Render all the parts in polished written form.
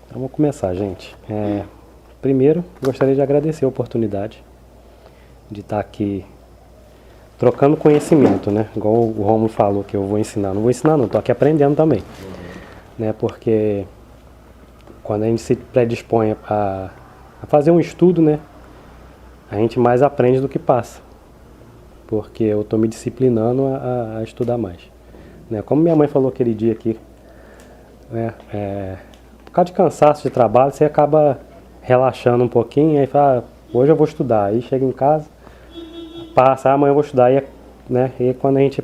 Então vamos começar, gente. Primeiro, gostaria de agradecer a oportunidade de estar aqui trocando conhecimento, né? Igual o Romulo falou que eu vou ensinar. Não vou ensinar não, estou aqui aprendendo também. Né? Porque quando a gente se predispõe a fazer um estudo, né? A gente mais aprende do que passa. Porque eu estou me disciplinando a estudar mais. Né? Como minha mãe falou aquele dia aqui, né? Por causa de cansaço de trabalho, você acaba relaxando um pouquinho, aí fala, hoje eu vou estudar. Aí chega em casa, passa, amanhã eu vou estudar. Né? E quando a gente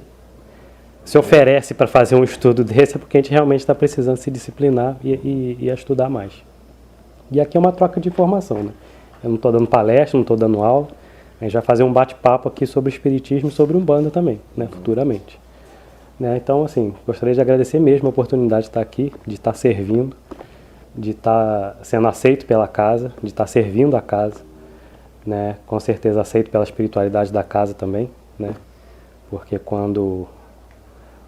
se oferece para fazer um estudo desse, é porque a gente realmente está precisando se disciplinar e estudar mais. E aqui é uma troca de informação, né? Eu não estou dando palestra, não estou dando aula. A gente vai fazer um bate-papo aqui sobre espiritismo e sobre Umbanda também, né? Futuramente. Né? Então, assim, gostaria de agradecer mesmo a oportunidade de estar aqui, de estar servindo, de estar sendo aceito pela casa, de estar servindo a casa, né? Com certeza aceito pela espiritualidade da casa também, né? Porque quando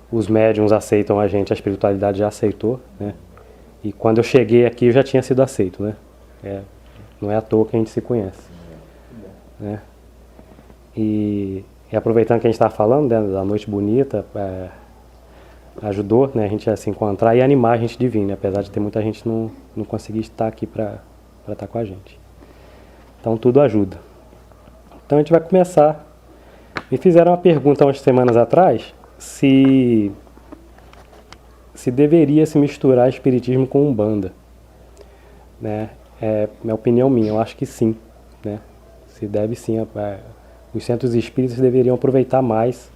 os médiuns aceitam a gente, a espiritualidade já aceitou, né? E quando eu cheguei aqui eu já tinha sido aceito, né? Não é à toa que a gente se conhece, né? E aproveitando que a gente está falando, né, da noite bonita, ajudou, né, a gente a se encontrar e animar a gente de vir, né, apesar de ter muita gente não conseguir estar aqui para estar com a gente. Então tudo ajuda. Então a gente vai começar. Me fizeram uma pergunta umas semanas atrás se deveria se misturar espiritismo com Umbanda, né? Minha opinião minha, eu acho que sim, né? Se deve sim. Os centros espíritas deveriam aproveitar mais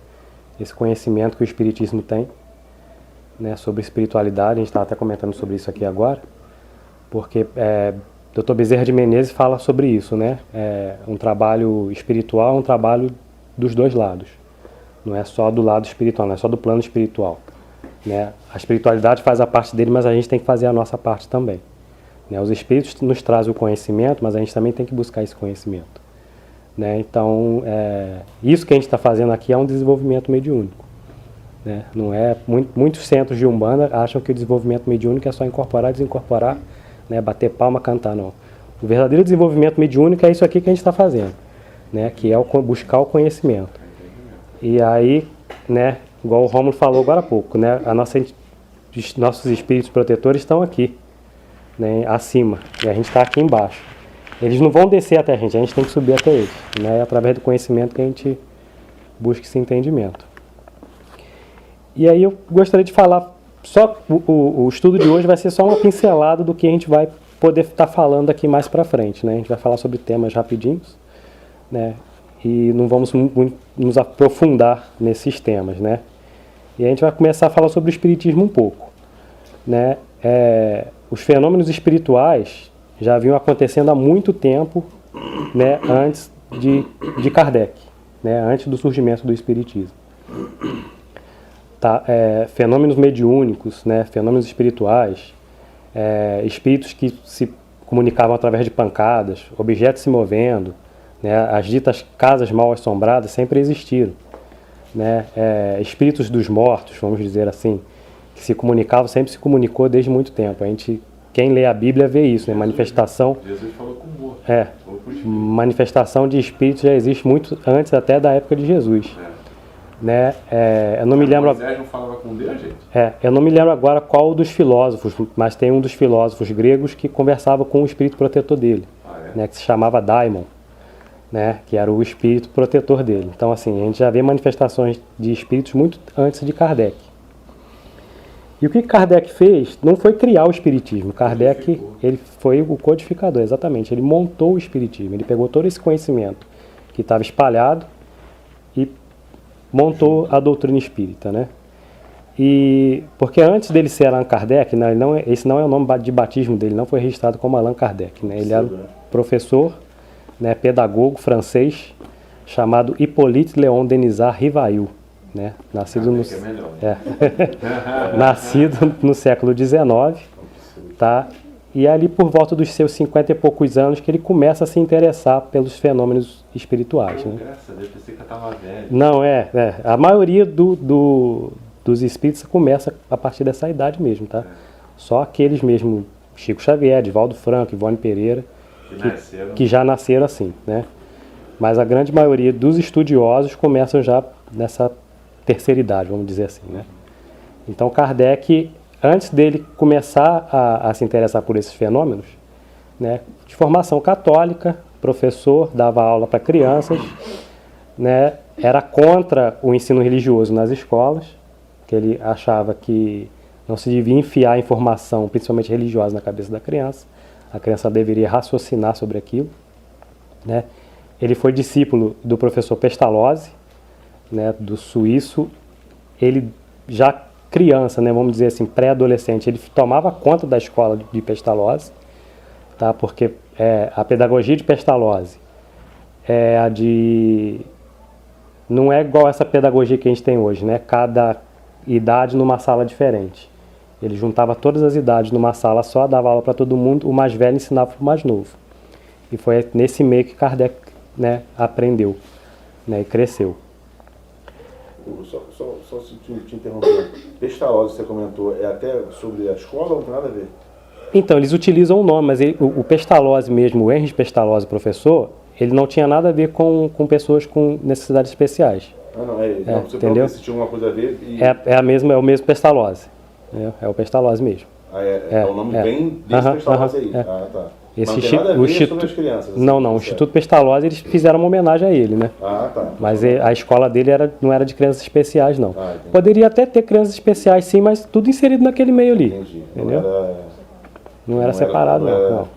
esse conhecimento que o espiritismo tem, né, sobre espiritualidade. A gente está até comentando sobre isso aqui agora, porque Dr. Bezerra de Menezes fala sobre isso, né? Um trabalho espiritual é um trabalho dos dois lados. Não é só do lado espiritual, não é só do plano espiritual, né? A espiritualidade faz a parte dele, mas a gente tem que fazer a nossa parte também, né? Os espíritos nos trazem o conhecimento, mas a gente também tem que buscar esse conhecimento, né? Então, isso que a gente está fazendo aqui é um desenvolvimento mediúnico, né? Não é, muitos centros de Umbanda acham que o desenvolvimento mediúnico é só incorporar, desincorporar, né? Bater palma, cantar, não. O verdadeiro desenvolvimento mediúnico é isso aqui que a gente está fazendo, né? Que é buscar o conhecimento. E aí, né, igual o Romulo falou agora há pouco, né? Nossos espíritos protetores estão aqui, né, acima, e a gente está aqui embaixo. Eles não vão descer até a gente tem que subir até eles, né? É através do conhecimento que a gente busca esse entendimento. E aí eu gostaria de falar, só o estudo de hoje vai ser só uma pincelada do que a gente vai poder estar falando aqui mais para frente, né? A gente vai falar sobre temas rapidinhos, né? E não vamos nos aprofundar nesses temas, né? E a gente vai começar a falar sobre o espiritismo um pouco, né? Os fenômenos espirituais já vinham acontecendo há muito tempo, né, antes de Kardec, né, antes do surgimento do espiritismo. Tá? Fenômenos mediúnicos, né, fenômenos espirituais, espíritos que se comunicavam através de pancadas, objetos se movendo, né, as ditas casas mal assombradas sempre existiram, né, espíritos dos mortos, vamos dizer assim, que se comunicavam, sempre se comunicou desde muito tempo. Quem lê a Bíblia vê isso, né? Jesus falou com o morto. Manifestação de espíritos já existe muito antes até da época de Jesus. Né? Eu não me lembro. Moisés não falava com Deus, gente? Eu não me lembro agora qual dos filósofos, mas tem um dos filósofos gregos que conversava com o espírito protetor dele, né? Que se chamava Daimon, né? Que era o espírito protetor dele. Então, assim, a gente já vê manifestações de espíritos muito antes de Kardec. E o que Kardec fez não foi criar o espiritismo. Kardec, ele foi o codificador, exatamente. Ele montou o espiritismo. Ele pegou todo esse conhecimento que estava espalhado e montou a doutrina espírita, né? E porque antes dele ser Allan Kardec, né, esse não é o nome de batismo dele, não foi registrado como Allan Kardec, né? Ele era um professor, né, pedagogo francês chamado Hippolyte Léon Denisard Rivail, né? Nascido no século XIX, tá? E ali por volta dos seus 50 e poucos anos que ele começa a se interessar pelos fenômenos espirituais, né? Eu pensei que eu estava velho. Não, a maioria dos espíritos começa a partir dessa idade mesmo, tá? Só aqueles mesmo Chico Xavier, Divaldo Franco, Ivone Pereira, que já nasceram assim, né? Mas a grande maioria dos estudiosos começam já nessa terceira idade, vamos dizer assim, né? Então Kardec, antes dele começar a se interessar por esses fenômenos, né, de formação católica, professor, dava aula para crianças, né, era contra o ensino religioso nas escolas, que ele achava que não se devia enfiar informação, principalmente religiosa, na cabeça da criança. A criança deveria raciocinar sobre aquilo, né? Ele foi discípulo do professor Pestalozzi, né, do suíço. Ele já criança, né, vamos dizer assim, pré-adolescente, ele tomava conta da escola de Pestalozzi, tá? Porque a pedagogia de Pestalozzi é a de... não é igual essa pedagogia que a gente tem hoje, né? Cada idade numa sala diferente. Ele juntava todas as idades numa sala só, dava aula para todo mundo, o mais velho ensinava para o mais novo. E foi nesse meio que Kardec, né, aprendeu, né, e cresceu. Só se te interromper. Pestalozzi, você comentou, é até sobre a escola ou não tem nada a ver? Então, eles utilizam o nome, mas o Pestalozzi mesmo, o Henri Pestalozzi, professor, ele não tinha nada a ver com pessoas com necessidades especiais. Ah, não, não, você entendeu? Se tinha alguma coisa a ver e... é o mesmo Pestalozzi. É o Pestalozzi mesmo. O nome vem desse Pestalozzi aí. Ah, tá. Esse não tem nada a ver sobre as crianças. Assim, não, o Instituto Pestalozzi, eles fizeram uma homenagem a ele, né? Ah, tá. Mas a escola dele não era de crianças especiais, não. Poderia até ter crianças especiais, sim, mas tudo inserido naquele meio ali. Entendi. Entendeu? Não era separado, não.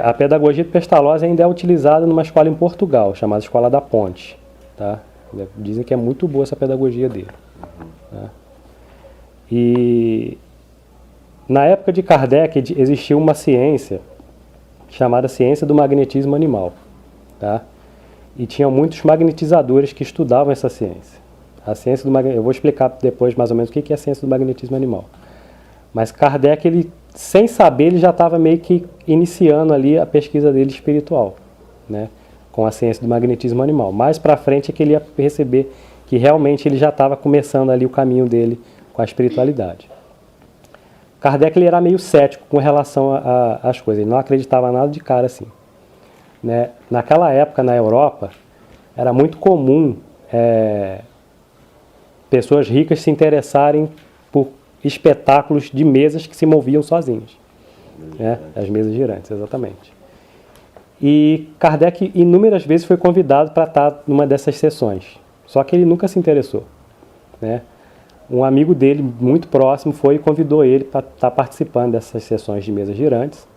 A pedagogia de Pestalozzi ainda é utilizada numa escola em Portugal, chamada Escola da Ponte. Tá? Dizem que é muito boa essa pedagogia dele. Tá? E na época de Kardec existia uma ciência chamada ciência do magnetismo animal. Tá? E tinha muitos magnetizadores que estudavam essa ciência. A ciência do eu vou explicar depois mais ou menos o que é a ciência do magnetismo animal. Mas Kardec, ele, sem saber, ele já estava meio que iniciando ali a pesquisa dele espiritual, né, com a ciência do magnetismo animal. Mais para frente é que ele ia perceber que realmente ele já estava começando ali o caminho dele com a espiritualidade. Kardec, ele era meio cético com relação às coisas, ele não acreditava nada de cara assim, né? Naquela época, na Europa, era muito comum pessoas ricas se interessarem por espetáculos de mesas que se moviam sozinhas. Né? As mesas girantes, exatamente. E Kardec inúmeras vezes foi convidado para estar numa dessas sessões. Só que ele nunca se interessou. Né? Um amigo dele, muito próximo, foi e convidou ele para estar participando dessas sessões de mesas girantes.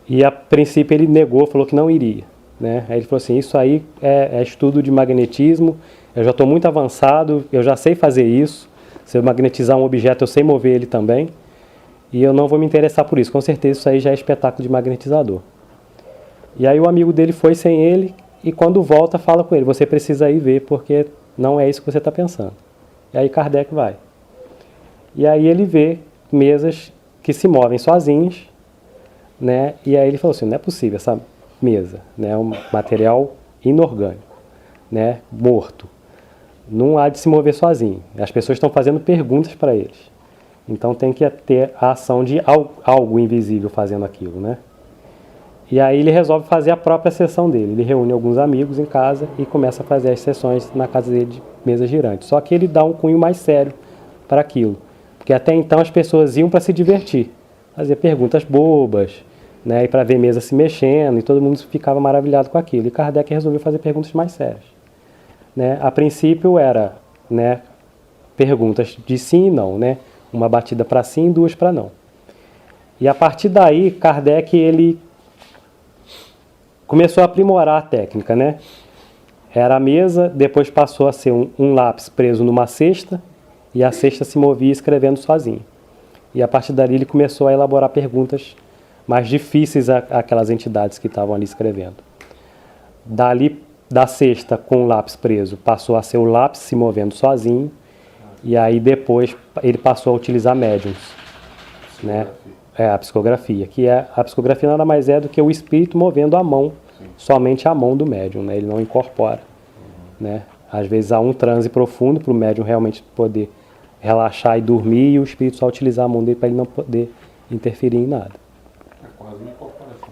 E a princípio ele negou, falou que não iria. Né? Aí ele falou assim, isso aí é estudo de magnetismo, eu já estou muito avançado, eu já sei fazer isso. Se eu magnetizar um objeto, eu sei mover ele também. E eu não vou me interessar por isso. Com certeza isso aí já é espetáculo de magnetizador. E aí o amigo dele foi sem ele e quando volta fala com ele, você precisa ir ver porque não é isso que você está pensando. E aí Kardec vai. E aí ele vê mesas que se movem sozinhas, né? E aí ele falou assim, não é possível essa mesa, né? É um material inorgânico, né? Morto. Não há de se mover sozinho. As pessoas estão fazendo perguntas para eles. Então tem que ter a ação de algo invisível fazendo aquilo, né? E aí ele resolve fazer a própria sessão dele. Ele reúne alguns amigos em casa e começa a fazer as sessões na casa dele de mesa girante. Só que ele dá um cunho mais sério para aquilo. Porque até então as pessoas iam para se divertir. Fazer perguntas bobas, né? E para ver mesa se mexendo. E todo mundo ficava maravilhado com aquilo. E Kardec resolveu fazer perguntas mais sérias. Né? A princípio era, né, perguntas de sim e não, né? Uma batida para sim e duas para não. E a partir daí, Kardec ele começou a aprimorar a técnica, né? Era a mesa, depois passou a ser um lápis preso numa cesta e a cesta se movia escrevendo sozinho. E a partir dali ele começou a elaborar perguntas mais difíceis àquelas entidades que estavam ali escrevendo. Dali, da cesta com o lápis preso, passou a ser o lápis se movendo sozinho, e aí depois ele passou a utilizar médiums, né? A psicografia, a psicografia nada mais é do que o espírito movendo a mão, somente a mão do médium, né? Ele não incorpora, né? Às vezes há um transe profundo para o médium realmente poder relaxar e dormir, e o espírito só utilizar a mão dele para ele não poder interferir em nada. É quase uma incorporação.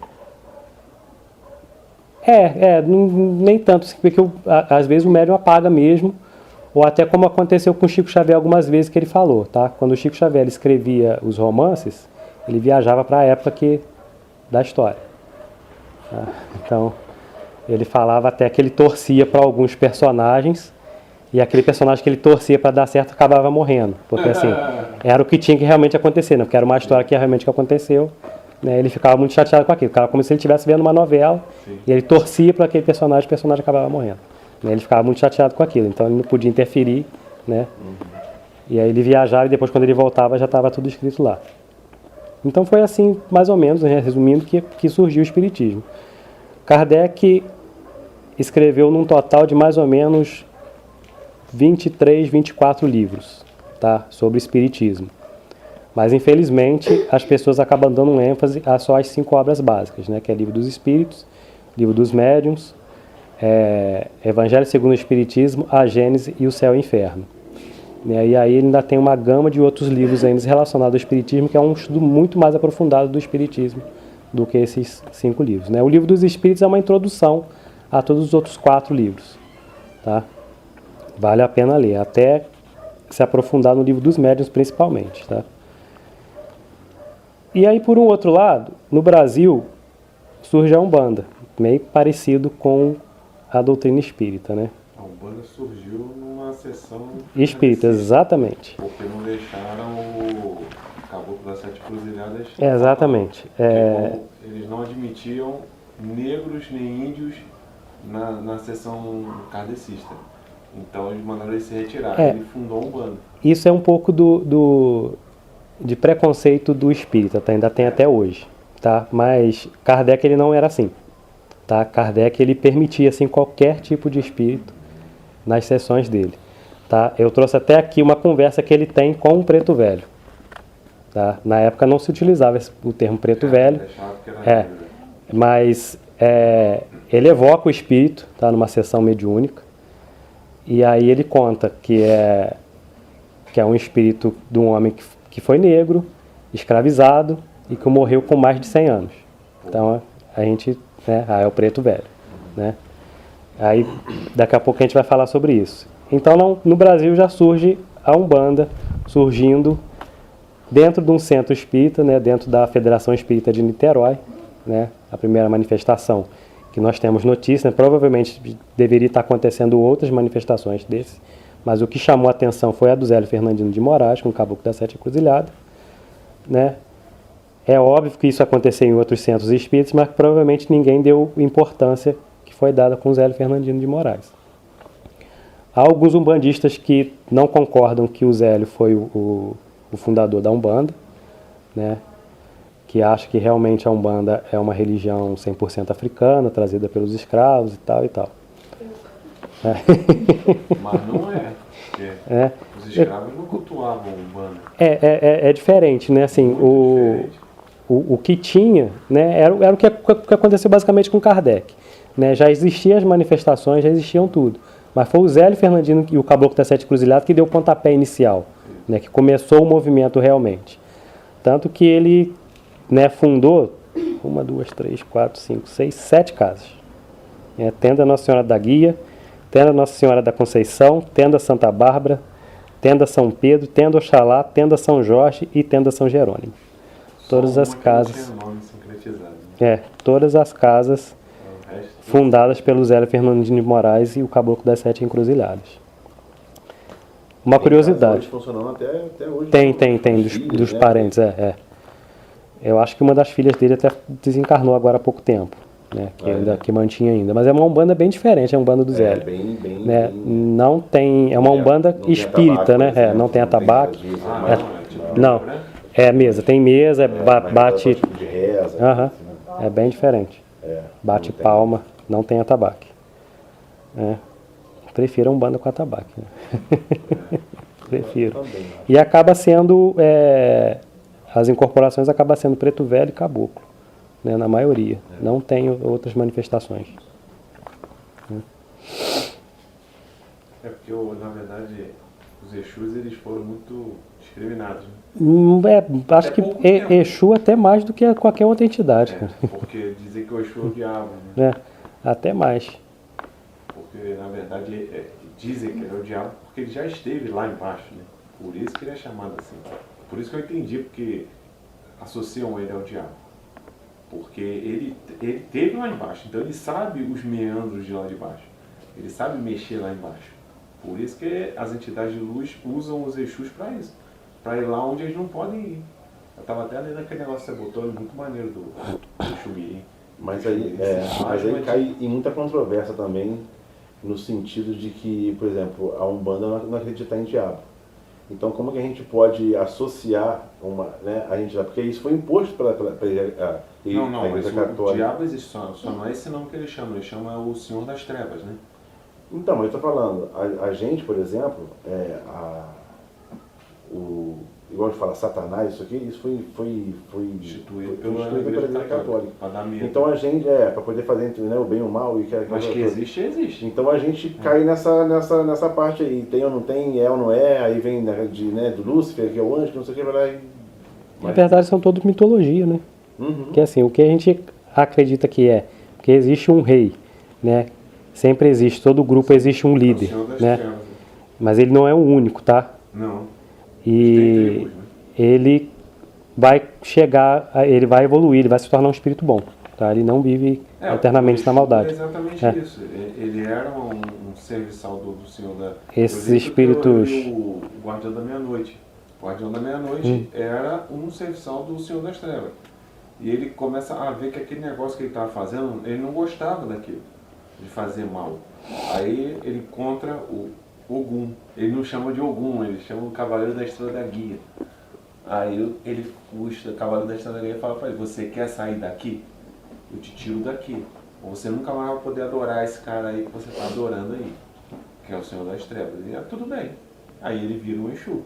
Nem tanto, assim, porque às vezes o médium apaga mesmo, ou até como aconteceu com o Chico Xavier algumas vezes que ele falou, tá? Quando o Chico Xavier escrevia os romances, ele viajava para a época da história. Tá? Então, ele falava até que ele torcia para alguns personagens, e aquele personagem que ele torcia para dar certo acabava morrendo, porque assim, era o que tinha que realmente acontecer, né? Porque era uma história que realmente aconteceu, né? Ele ficava muito chateado com aquilo, ficava como se ele estivesse vendo uma novela. Sim. E ele torcia para aquele personagem, o personagem acabava morrendo, né? Ele ficava muito chateado com aquilo, então ele não podia interferir, né? E aí ele viajava e depois quando ele voltava já estava tudo escrito lá. Então foi assim, mais ou menos, né, resumindo, que surgiu o Espiritismo. Kardec escreveu num total de mais ou menos 23, 24 livros, tá, sobre Espiritismo. Mas, infelizmente, as pessoas acabam dando ênfase a só as 5 obras básicas, né, que é Livro dos Espíritos, Livro dos Médiuns, Evangelho segundo o Espiritismo, a Gênese e o Céu e o Inferno. E aí ele ainda tem uma gama de outros livros ainda relacionados ao Espiritismo, que é um estudo muito mais aprofundado do Espiritismo do que esses 5 livros, né? O Livro dos Espíritos é uma introdução a todos os outros 4 livros, tá? Vale a pena ler, até se aprofundar no Livro dos Médiuns principalmente, tá? E aí, por um outro lado, no Brasil surge a Umbanda, meio parecido com a doutrina espírita, né? A Umbanda surgiu numa sessão espírita, exatamente. Porque não deixaram o Caboclo das Sete Cruzilhadas. Exatamente. Eles não admitiam negros nem índios na sessão kardecista. Então eles mandaram ele se retirar. Ele fundou a Umbanda. Isso é um pouco de preconceito do espírita, tá? Ainda tem até hoje, tá? Mas Kardec ele não era assim, tá? Kardec ele permitia assim qualquer tipo de espírito nas sessões dele, tá? Eu trouxe até aqui uma conversa que ele tem com um preto velho, tá? Na época não se utilizava o termo preto velho, mas ele evoca o espírito, tá? Numa sessão mediúnica, e aí ele conta que é um espírito de um homem que foi negro, escravizado e que morreu com mais de 100 anos. Então a gente, né, é o preto velho, né? Aí daqui a pouco a gente vai falar sobre isso. Então no Brasil já surge a Umbanda, surgindo dentro de um centro espírita, né, dentro da Federação Espírita de Niterói, né, a primeira manifestação que nós temos notícia, né, provavelmente deveria estar acontecendo outras manifestações desse, mas o que chamou a atenção foi a do Zélio Fernandino de Moraes, com o Caboclo das Sete Encruzilhadas, né? É óbvio que isso aconteceu em outros centros espíritas, mas provavelmente ninguém deu importância que foi dada com o Zélio Fernandino de Moraes. Há alguns umbandistas que não concordam que o Zélio foi o fundador da Umbanda, né? Que acham que realmente a Umbanda é uma religião 100% africana, trazida pelos escravos e tal e tal. Mas não é. Os escravos não cultuavam a Umbanda. É diferente, né? Assim, o que tinha, né, era o que aconteceu basicamente com Kardec, né? Já existiam as manifestações, já existiam tudo. Mas foi o Zélio Fernandino e o Caboclo das Sete Encruzilhadas que deu o pontapé inicial, né, que começou o movimento realmente. Tanto que ele, né, fundou 1, 2, 3, 4, 5, 6, 7 casas. Tenda Nossa Senhora da Guia, Tenda Nossa Senhora da Conceição, Tenda Santa Bárbara, Tenda São Pedro, Tenda Oxalá, Tenda São Jorge e Tenda São Jerônimo. Todas as casas. Todas as casas fundadas pelo Zélio Fernandino de Moraes e o Caboclo das Sete Encruzilhadas. Uma curiosidade. Funcionando até hoje. Tem dos parentes, Eu acho que uma das filhas dele até desencarnou agora há pouco tempo, né? Que mantinha ainda. Mas é uma Umbanda bem diferente, é a Umbanda do Zélio. Né? Não tem, é uma Umbanda espírita, tabaco, né? Não tem atabaque. Não. Mesa, tem mesa, bate. De reza, é bem diferente. Bate palma, não tem atabaque. Prefiro a Umbanda com atabaque. Né? Prefiro. E acaba sendo. As incorporações acabam sendo preto velho e caboclo, né, na maioria. Não tem outras manifestações. Porque, na verdade, os Exus, eles foram muito discriminados. Né? Acho que Exu até mais do que qualquer outra entidade. Porque dizem que o Exu é o diabo. Né? Até mais. Porque, na verdade, dizem que ele é o diabo porque ele já esteve lá embaixo. Né? Por isso que ele é chamado assim. Por isso que eu entendi porque associam ele ao diabo. Porque ele teve lá embaixo, então ele sabe os meandros de lá de baixo. Ele sabe mexer lá embaixo. Por isso que as entidades de luz usam os Exus para isso. Para ir lá onde eles não podem ir. Eu estava até lendo aquele negócio que você botou, muito maneiro do Exu Mirim. Mas aí cai em muita controvérsia também, no sentido de que, por exemplo, a Umbanda não acredita em diabo. Então, como que a gente pode associar a gente, porque isso foi imposto pela Igreja Católica. O diabo existe, só não é esse nome que ele chama o Senhor das Trevas, né? Então, mas eu estou falando, a gente, por exemplo, igual de falar Satanás, isso foi instituído pela Igreja Católica. Para dar medo. Então a gente, para poder fazer o bem e o mal. Mas que existe. Então a gente cai nessa parte aí, tem ou não tem, é ou não é, aí vem do Lúcifer, que é o anjo, que não sei o que, vai lá Na verdade são todas mitologia, né? Uhum. Que assim, o que a gente acredita que porque existe um rei, né? Sempre existe, todo grupo existe um líder, né? Mas ele não é o único, tá? Não. E ele vai ele vai evoluir, ele vai se tornar um espírito bom, tá? Ele não vive eternamente na maldade. É exatamente isso. Ele era um serviçal do Senhor da... Esses espíritos... O Guardião da Meia-Noite. O Guardião da Meia-Noite era um serviçal do Senhor das Trevas. E ele começa a ver que aquele negócio que ele estava fazendo, ele não gostava daquilo, de fazer mal. Aí ele encontra o Ogum. Ele não chama de Ogum, ele chama o Cavaleiro da Estrela da Guia. Aí o Cavaleiro da Estrela da Guia fala para ele: você quer sair daqui? Eu te tiro daqui. Ou você nunca mais vai poder adorar esse cara aí que você está adorando aí, que é o Senhor das Trevas. E tudo bem. Aí ele vira um Exu.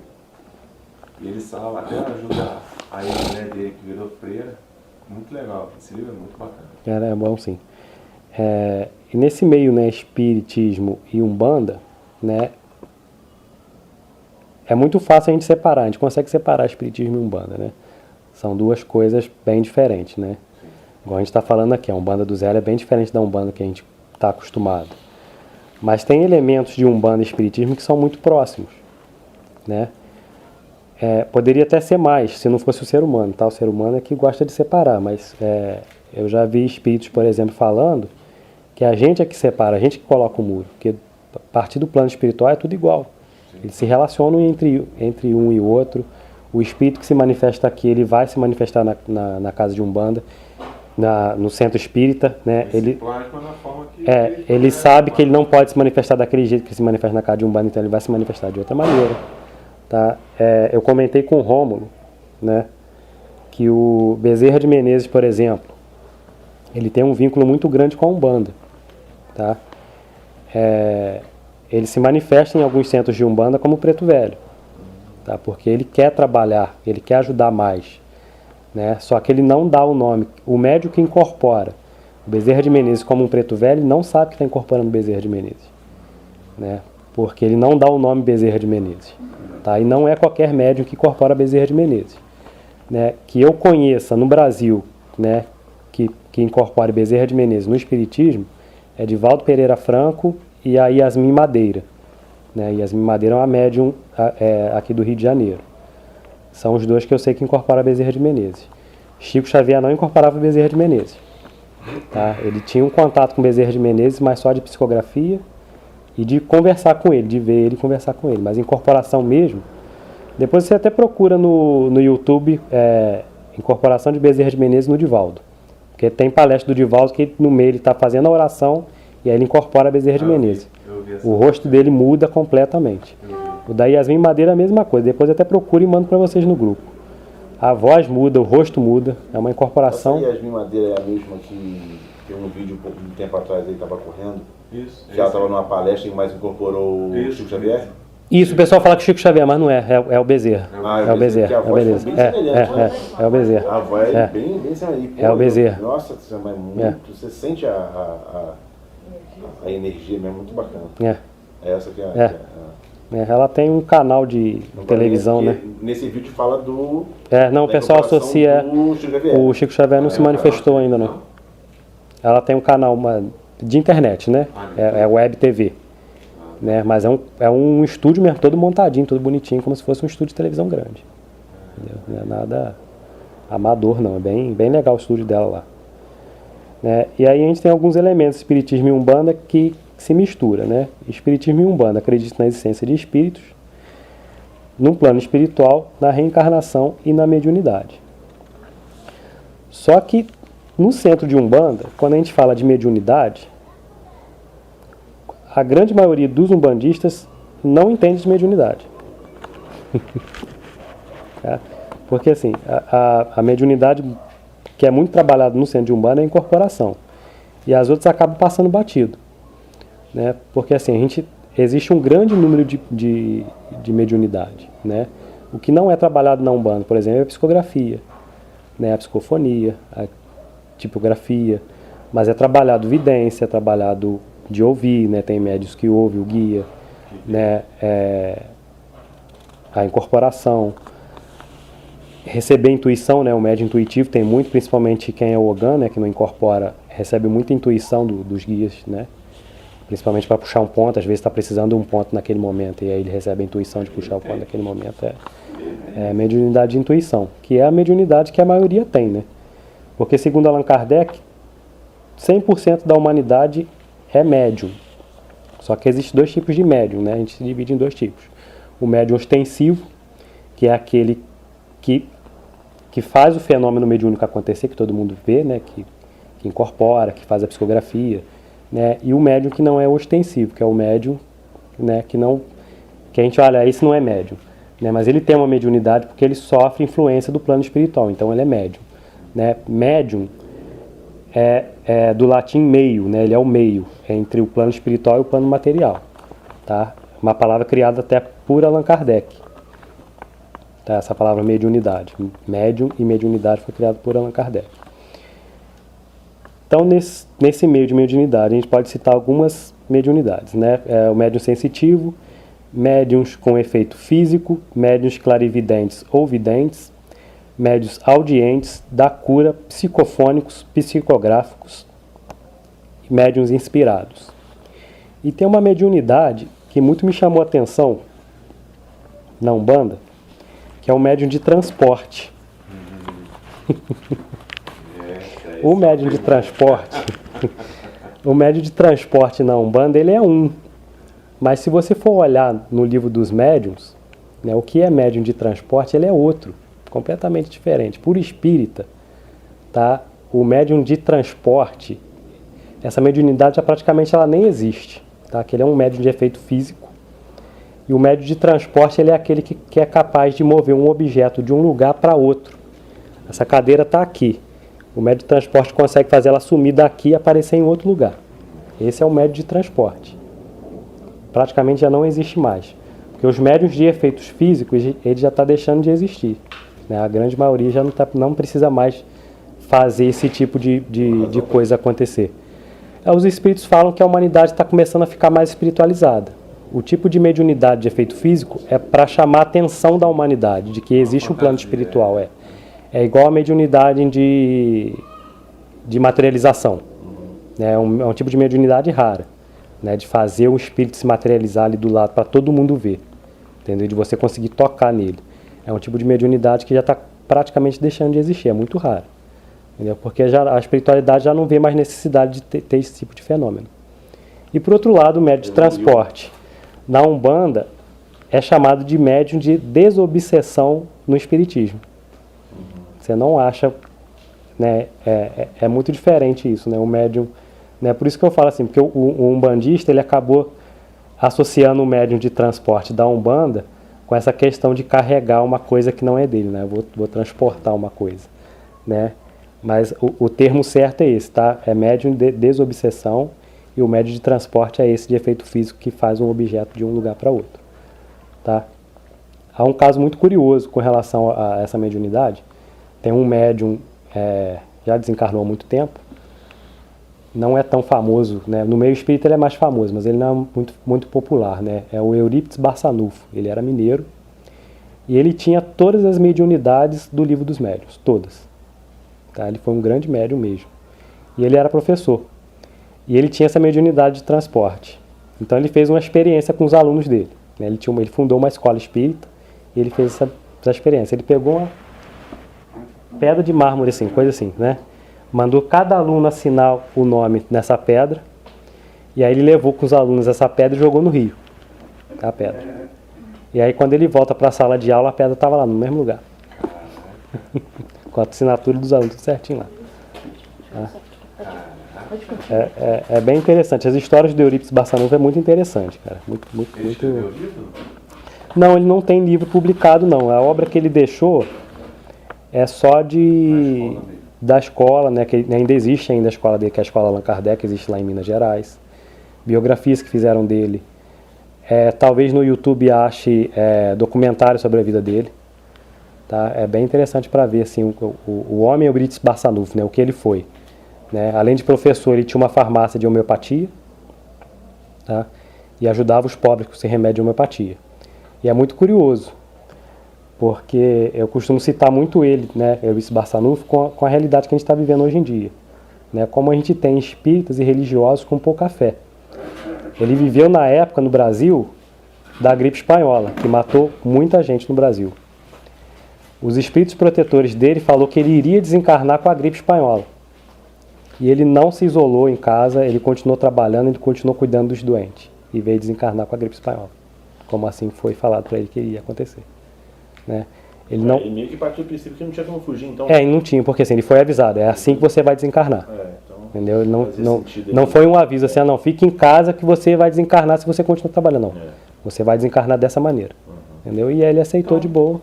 E ele salva, até ajuda a mulher dele que virou freira. Muito legal. Esse livro é muito bacana. É bom, sim. E nesse meio, né, espiritismo e umbanda, né, é muito fácil a gente separar, a gente consegue separar espiritismo e umbanda, né? São duas coisas bem diferentes, né? Igual a gente está falando aqui, a umbanda do zero é bem diferente da umbanda que a gente está acostumado. Mas tem elementos de umbanda e espiritismo que são muito próximos, né? Poderia até ser mais, se não fosse o ser humano, tá? O ser humano é que gosta de separar, mas eu já vi espíritos, por exemplo, falando que a gente é que separa, a gente que coloca o muro, porque a partir do plano espiritual é tudo igual. Eles se relacionam entre um e o outro. O espírito que se manifesta aqui, ele vai se manifestar na casa de Umbanda, no centro espírita, né? Ele sabe que ele não pode se manifestar daquele jeito que se manifesta na casa de Umbanda, então ele vai se manifestar de outra maneira. Tá? Eu comentei com o Rômulo, né, que o Bezerra de Menezes, por exemplo, ele tem um vínculo muito grande com a Umbanda. Tá? Ele se manifesta em alguns centros de Umbanda como Preto Velho, tá? Porque ele quer trabalhar, ele quer ajudar mais, né? Só que ele não dá o nome. O médium que incorpora o Bezerra de Menezes como um Preto Velho não sabe que está incorporando o Bezerra de Menezes, né? Porque ele não dá o nome Bezerra de Menezes, tá? E não é qualquer médium que incorpora Bezerra de Menezes, né? Que eu conheça no Brasil, né, que incorpore Bezerra de Menezes no Espiritismo, é Divaldo Pereira Franco e a Yasmin Madeira, né? Yasmin Madeira é uma médium aqui do Rio de Janeiro. São os dois que eu sei que incorporam Bezerra de Menezes. Chico Xavier não incorporava Bezerra de Menezes, tá? Ele tinha um contato com Bezerra de Menezes, mas só de psicografia e de conversar com ele, de ver ele e conversar com ele. Mas incorporação mesmo, depois você até procura no YouTube incorporação de Bezerra de Menezes no Divaldo. Porque tem palestra do Divaldo que no meio ele está fazendo a oração e aí ele incorpora a Bezerra de Menezes. O rosto dele muda completamente. O da Yasmin Madeira é a mesma coisa. Depois até procura e mando para vocês no grupo. A voz muda, o rosto muda. É uma incorporação. Essa Yasmin Madeira é a mesma que tem um vídeo um tempo atrás ele estava correndo. Isso. Que ela estava numa palestra e mais incorporou o Chico Xavier? Isso, o pessoal fala que Chico Xavier, mas não é. É o Bezerra. É o Bezerra. É o Bezerra. É o Bezerra. A voz é bem semelhante. É o Bezerra. Nossa, você sente a energia mesmo, muito bacana. É essa que é né? Ela tem um canal de televisão, né? Nesse vídeo fala do... Não, o pessoal associa... O Chico Xavier não se manifestou ainda, não. Ela tem um canal de internet, né? É web TV. Né? Mas é um estúdio mesmo, todo montadinho, todo bonitinho, como se fosse um estúdio de televisão grande. Entendeu? Não é nada amador, não. É bem legal o estúdio dela lá. Né? E aí a gente tem alguns elementos de Espiritismo e Umbanda que se misturam, né? Espiritismo e Umbanda acreditam na existência de espíritos, no plano espiritual, na reencarnação e na mediunidade. Só que no centro de Umbanda, quando a gente fala de mediunidade, a grande maioria dos umbandistas não entende de mediunidade. Tá? Porque assim, a mediunidade que é muito trabalhada no centro de Umbanda é a incorporação. E as outras acabam passando batido. Né? Porque assim, existe um grande número de mediunidade. Né? O que não é trabalhado na Umbanda, por exemplo, é a psicografia, né? A psicofonia, a tipografia, mas é trabalhado vidência, é trabalhado de ouvir, né? Tem médios que ouvem o guia, né? A incorporação, receber intuição, né? O médio intuitivo tem muito, principalmente quem é o Ogã, né? Que não incorpora, recebe muita intuição dos guias, né? Principalmente para puxar um ponto, às vezes está precisando de um ponto naquele momento, e aí ele recebe a intuição de puxar o ponto naquele momento. É a mediunidade de intuição, que é a mediunidade que a maioria tem, né? Porque segundo Allan Kardec, 100% da humanidade é médium. Só que existem dois tipos de médium, né? A gente se divide em dois tipos. O médium ostensivo, que é aquele que faz o fenômeno mediúnico acontecer, que todo mundo vê, né? Que incorpora, que faz a psicografia, né? E o médium que não é ostensivo, que é o médium, né? Que a gente olha, esse não é médium, né? Mas ele tem uma mediunidade porque ele sofre influência do plano espiritual, então ele é médium, né? Médium é do latim meio, né? Ele é o meio entre o plano espiritual e o plano material, tá? Uma palavra criada até por Allan Kardec, tá? Essa palavra mediunidade, médium e mediunidade foi criada por Allan Kardec. Então, nesse meio de mediunidade, a gente pode citar algumas mediunidades, né? O médium sensitivo, médiums com efeito físico, médiums clarividentes ou videntes, médios audientes, da cura, psicofônicos, psicográficos, médiums inspirados. E tem uma mediunidade que muito me chamou a atenção na Umbanda, que é o médium de transporte. O médium de transporte, o médium de transporte na Umbanda, ele é um. Mas se você for olhar no livro dos médiuns, né, o que é médium de transporte, ele é outro, completamente diferente. Por espírita, tá? O médium de transporte, essa mediunidade já praticamente ela nem existe, tá? Que ele é um médium de efeito físico. E o médium de transporte, ele é aquele que é capaz de mover um objeto de um lugar para outro. Essa cadeira está aqui. O médium de transporte consegue fazer ela sumir daqui e aparecer em outro lugar. Esse é o médium de transporte. Praticamente já não existe mais. Porque os médiuns de efeitos físicos, ele já está deixando de existir, né? A grande maioria já não precisa mais fazer esse tipo de coisa acontecer. Os espíritos falam que a humanidade está começando a ficar mais espiritualizada. O tipo de mediunidade de efeito físico é para chamar a atenção da humanidade, de que existe um plano espiritual. É igual a mediunidade de materialização. É um tipo de mediunidade rara, né? De fazer o espírito se materializar ali do lado para todo mundo ver, entendeu? De você conseguir tocar nele. É um tipo de mediunidade que já está praticamente deixando de existir, é muito raro, entendeu? Porque a espiritualidade já não vê mais necessidade de ter esse tipo de fenômeno. E por outro lado, o médium de transporte na Umbanda é chamado de médium de desobsessão no espiritismo. Você não acha, né? É muito diferente isso, né? O médium, né? Por isso que eu falo assim, porque o umbandista ele acabou associando o médium de transporte da Umbanda com essa questão de carregar uma coisa que não é dele, né? Vou transportar uma coisa, né? Mas o termo certo é esse, tá? É médium de desobsessão, e o médium de transporte é esse de efeito físico que faz um objeto de um lugar para outro, tá? Há um caso muito curioso com relação a essa mediunidade. Tem um médium, já desencarnou há muito tempo, não é tão famoso, né? No meio espírita ele é mais famoso, mas ele não é muito popular, né? É o Eurípides Barçanufo. Ele era mineiro e ele tinha todas as mediunidades do Livro dos Médiuns, todas. Tá? Ele foi um grande médium mesmo. E ele era professor. E ele tinha essa mediunidade de transporte. Então ele fez uma experiência com os alunos dele, né? Ele fundou uma escola espírita e ele fez essa experiência. Ele pegou uma pedra de mármore, assim, coisa assim, né? Mandou cada aluno assinar o nome nessa pedra. E aí ele levou com os alunos essa pedra e jogou no rio. A pedra. E aí quando ele volta para a sala de aula, a pedra estava lá, no mesmo lugar. Com a assinatura dos alunos, tudo certinho lá. É bem interessante. As histórias do Eurípides Barçanufo é muito interessante, cara. Ele escreveu o livro? Não, ele não tem livro publicado, não. A obra que ele deixou é só da escola, né? Que ainda existe ainda a escola dele, que é a escola Allan Kardec, existe lá em Minas Gerais. Biografias que fizeram dele. Talvez no YouTube ache documentário sobre a vida dele. Tá? É bem interessante para ver assim, o homem Eurípides Barçanufo, né? O que ele foi. Né? Além de professor, ele tinha uma farmácia de homeopatia, tá? E ajudava os pobres com esse remédio de homeopatia. E é muito curioso, porque eu costumo citar muito ele, né, Eurípides Barçanufo, com a realidade que a gente está vivendo hoje em dia. Né? Como a gente tem espíritas e religiosos com pouca fé. Ele viveu na época, no Brasil, da gripe espanhola, que matou muita gente no Brasil. Os espíritos protetores dele falou que ele iria desencarnar com a gripe espanhola. E ele não se isolou em casa, ele continuou trabalhando, ele continuou cuidando dos doentes. E veio desencarnar com a gripe espanhola. Como assim foi falado para ele que iria acontecer. Né? Ele meio que partiu do princípio que não tinha como fugir, então... não tinha, porque assim, ele foi avisado, é assim que você vai desencarnar. Então, entendeu? Ele não foi um aviso assim, não, fique em casa que você vai desencarnar se você continuar trabalhando, não. Você vai desencarnar dessa maneira. Entendeu? E aí ele aceitou de boa.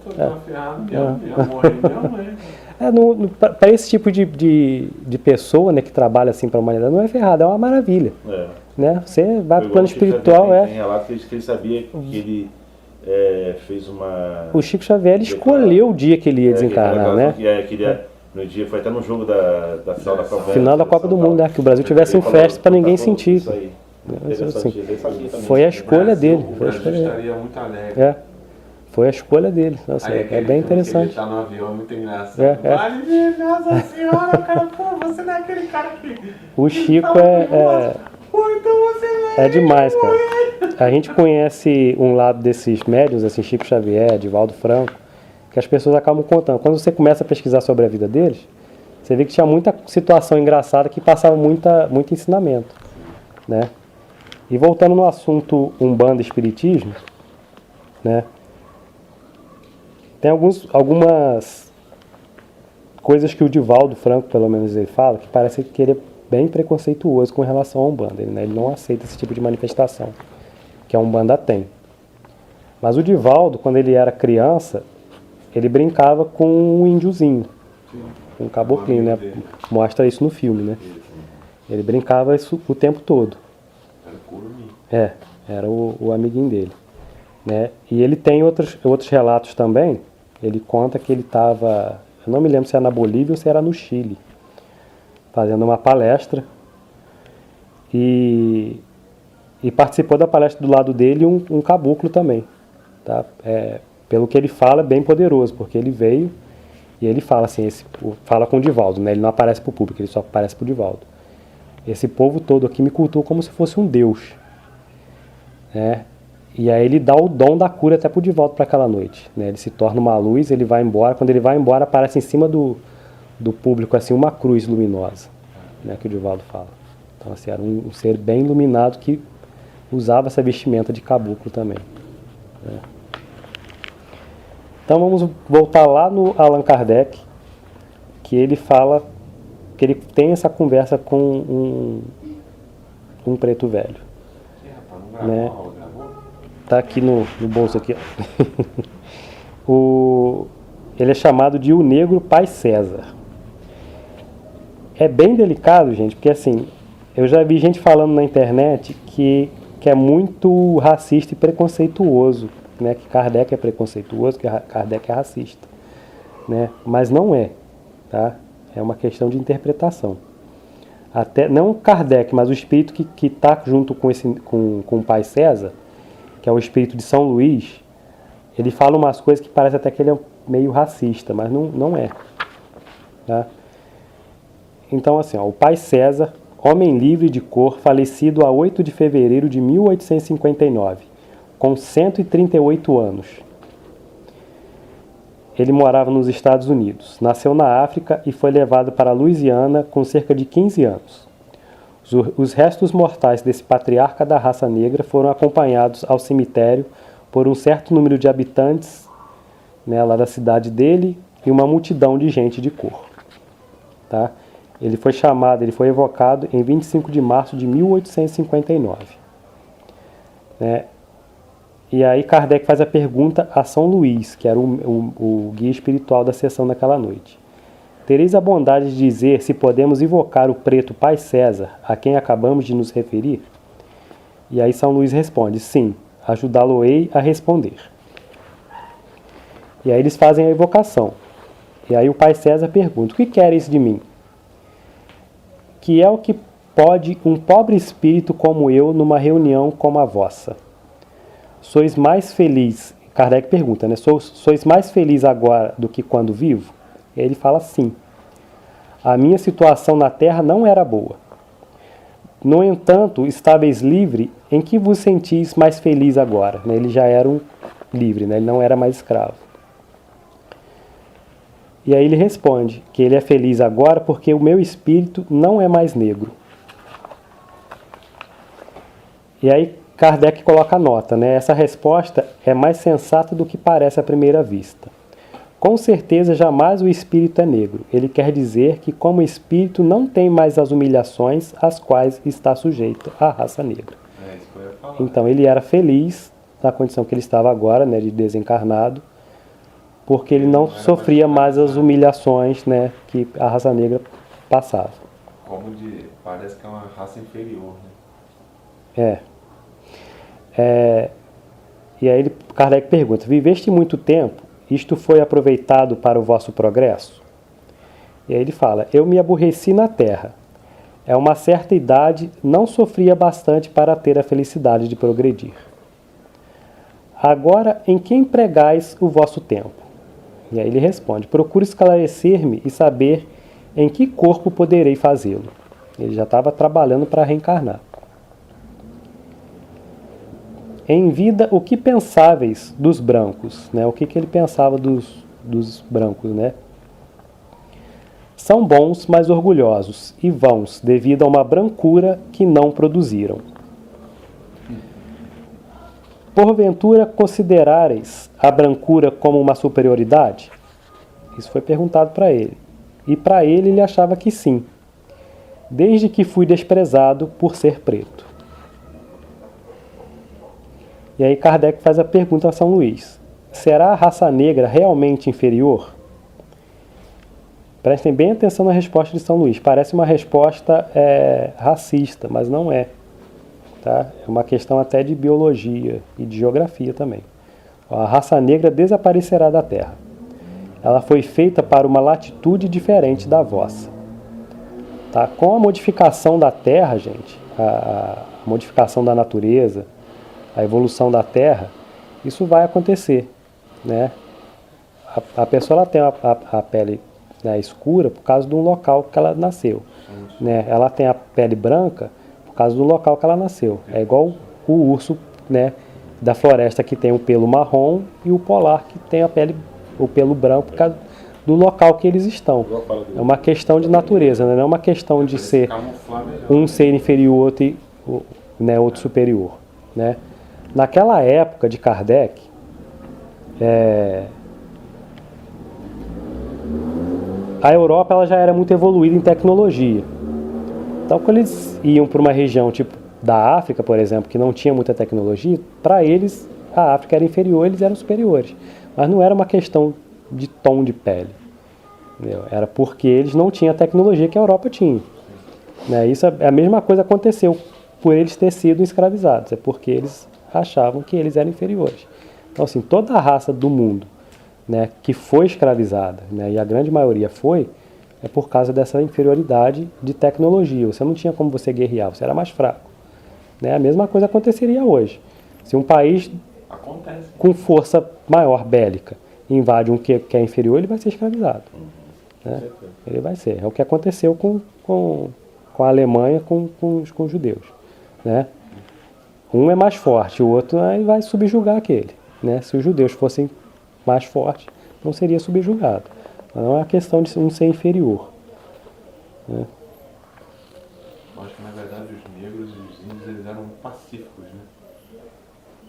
Para esse tipo de pessoa, né, que trabalha assim para a humanidade, não é ferrado, é uma maravilha. Né? Você vai para o plano espiritual. Tem relato que ele sabia que ele fez uma... O Chico Xavier ele escolheu o dia que ele ia desencarnar, né? No dia, foi até no jogo da final da Copa. Final da Copa do Mundo, né? Que o Brasil tivesse em festa para ninguém sentir. Isso aí. Assim, foi a escolha dele. O Brasil estaria muito alegre. Foi a escolha dele. Nossa, é bem interessante. Ele tá no avião, muito engraçado. Vale ver, nossa senhora, cara, pô, você não é aquele cara que... O Chico então você não é demais, cara. A gente conhece um lado desses médiuns, assim, Chico Xavier, Divaldo Franco, que as pessoas acabam contando. Quando você começa a pesquisar sobre a vida deles, você vê que tinha muita situação engraçada que passava muito ensinamento, né? E voltando no assunto Umbanda e Espiritismo, né? Tem algumas coisas que o Divaldo Franco, pelo menos, ele fala, que parece que ele é bem preconceituoso com relação à Umbanda. Ele não aceita esse tipo de manifestação que a Umbanda tem. Mas o Divaldo, quando ele era criança, ele brincava com um índiozinho, com um caboclinho, né? Mostra isso no filme, né? Ele brincava isso o tempo todo. Era o amiguinho dele. Né? E ele tem outros relatos também. Ele conta que ele estava, eu não me lembro se era na Bolívia ou se era no Chile, fazendo uma palestra e participou da palestra do lado dele um caboclo também. Tá? Pelo que ele fala, é bem poderoso, porque ele veio e ele fala assim, fala com o Divaldo, né? Ele não aparece para o público, ele só aparece para o Divaldo. Esse povo todo aqui me cultua como se fosse um deus. Né? E aí ele dá o dom da cura até pro Divaldo para aquela noite. Né? Ele se torna uma luz, ele vai embora. Quando ele vai embora, aparece em cima do público assim, uma cruz luminosa, né? Que o Divaldo fala. Então assim, era um ser bem iluminado que usava essa vestimenta de caboclo também. Né? Então vamos voltar lá no Allan Kardec, que ele fala que ele tem essa conversa com um preto velho. Né? Tá aqui no bolso aqui. Ele é chamado de o Negro Pai César. É bem delicado, gente, porque assim, eu já vi gente falando na internet que é muito racista e preconceituoso, né? Que Kardec é preconceituoso, que Kardec é racista, né? Mas não é, tá? É uma questão de interpretação. Até, não Kardec, mas o espírito que está junto com o pai César, que é o espírito de São Luís, ele fala umas coisas que parece até que ele é meio racista, mas não é. Tá? Então, assim, ó, o pai César, homem livre de cor, falecido a 8 de fevereiro de 1859, com 138 anos. Ele morava nos Estados Unidos, nasceu na África e foi levado para a Louisiana com cerca de 15 anos. Os restos mortais desse patriarca da raça negra foram acompanhados ao cemitério por um certo número de habitantes, né, lá da cidade dele, e uma multidão de gente de cor. Tá? Ele foi evocado em 25 de março de 1859. Né? E aí Kardec faz a pergunta a São Luís, que era o guia espiritual da sessão daquela noite. Tereis a bondade de dizer se podemos invocar o preto pai César, a quem acabamos de nos referir? E aí São Luís responde, sim, ajudá-lo-ei a responder. E aí eles fazem a invocação. E aí o pai César pergunta, o que queres de mim? Que é o que pode um pobre espírito como eu numa reunião como a vossa? Sois mais feliz, Kardec pergunta, né? Sois mais feliz agora do que quando vivo? E ele fala sim. A minha situação na terra não era boa. No entanto, estáveis livre, em que vos sentis mais feliz agora? Né? Ele já era um livre, né? Ele não era mais escravo. E aí ele responde que ele é feliz agora porque o meu espírito não é mais negro. E aí Kardec coloca a nota, né? Essa resposta é mais sensata do que parece à primeira vista. Com certeza jamais o espírito é negro. Ele quer dizer que como espírito não tem mais as humilhações às quais está sujeita a raça negra. É isso que eu ia falar. Então ele era feliz na condição que ele estava agora, né, de desencarnado, porque ele não sofria mais as humilhações, né, que a raça negra passava. Parece que é uma raça inferior, né? E aí Kardec pergunta, viveste muito tempo? Isto foi aproveitado para o vosso progresso? E aí ele fala, eu me aborreci na terra. A uma certa idade não sofria bastante para ter a felicidade de progredir. Agora, em que empregais o vosso tempo? E aí ele responde, procuro esclarecer-me e saber em que corpo poderei fazê-lo. Ele já estava trabalhando para reencarnar. Em vida, o que pensáveis dos brancos? Né? O que ele pensava dos brancos? Né? São bons, mas orgulhosos, e vãos, devido a uma brancura que não produziram. Porventura, considerareis a brancura como uma superioridade? Isso foi perguntado para ele. E para ele achava que sim, desde que fui desprezado por ser preto. E aí Kardec faz a pergunta a São Luís. Será a raça negra realmente inferior? Prestem bem atenção na resposta de São Luís. Parece uma resposta racista, mas não é. Tá? É uma questão até de biologia e de geografia também. A raça negra desaparecerá da Terra. Ela foi feita para uma latitude diferente da vossa. Tá? Com a modificação da Terra, gente, a modificação da natureza, a evolução da Terra, isso vai acontecer, né? A pessoa ela tem a pele, né, escura por causa do local que ela nasceu, né? Ela tem a pele branca por causa do local que ela nasceu. É igual o urso, né, da floresta que tem o pelo marrom e o polar que tem o pelo branco por causa do local que eles estão. É uma questão de natureza, né? Não é uma questão de ser um ser inferior e né, outro superior, né? Naquela época de Kardec, a Europa ela já era muito evoluída em tecnologia. Então, quando eles iam para uma região tipo da África, por exemplo, que não tinha muita tecnologia, para eles a África era inferior, eles eram superiores. Mas não era uma questão de tom de pele. Entendeu? Era porque eles não tinham a tecnologia que a Europa tinha. Né? Isso a mesma coisa aconteceu por eles terem sido escravizados. É porque eles achavam que eles eram inferiores. Então, assim, toda a raça do mundo, né, que foi escravizada, né, e a grande maioria foi, é por causa dessa inferioridade de tecnologia. Você não tinha como você guerrear, você era mais fraco. Né? A mesma coisa aconteceria hoje. Se um país com força maior bélica invade um que é inferior, ele vai ser escravizado. Né? Ele vai ser. É o que aconteceu com a Alemanha, com os judeus. Né? Um é mais forte, o outro aí vai subjugar aquele. Né? Se os judeus fossem mais fortes, não seria subjugado. Não é uma questão de um ser inferior. Né? Eu acho que, na verdade, os negros e os índios eles eram pacíficos, né?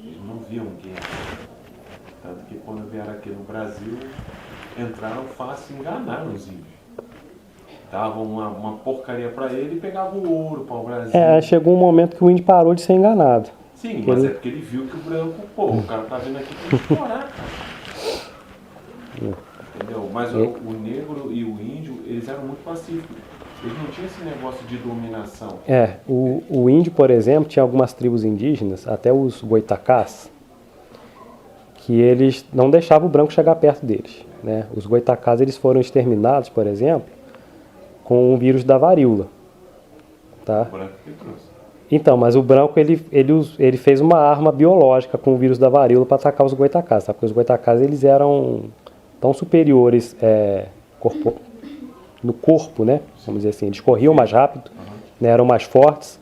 Eles não viam guerra. Tanto que, quando vieram aqui no Brasil, entraram fácil e enganaram os índios. Davam uma porcaria para ele e pegavam o ouro para o Brasil. Chegou um momento que o índio parou de ser enganado. Sim, mas é porque ele viu que o branco, o cara tá vindo aqui para explorar, cara. Entendeu? Mas o negro e o índio, eles eram muito pacíficos. Eles não tinham esse negócio de dominação. O índio, por exemplo, tinha algumas tribos indígenas, até os goitacás, que eles não deixavam o branco chegar perto deles. Né? Os goitacás eles foram exterminados, por exemplo, com o vírus da varíola. Tá? O branco que trouxe. Então, mas o branco ele fez uma arma biológica com o vírus da varíola para atacar os goitacás. Tá? Porque os goitacás eles eram tão superiores no corpo, né? Vamos dizer assim, eles corriam mais rápido, né? Eram mais fortes.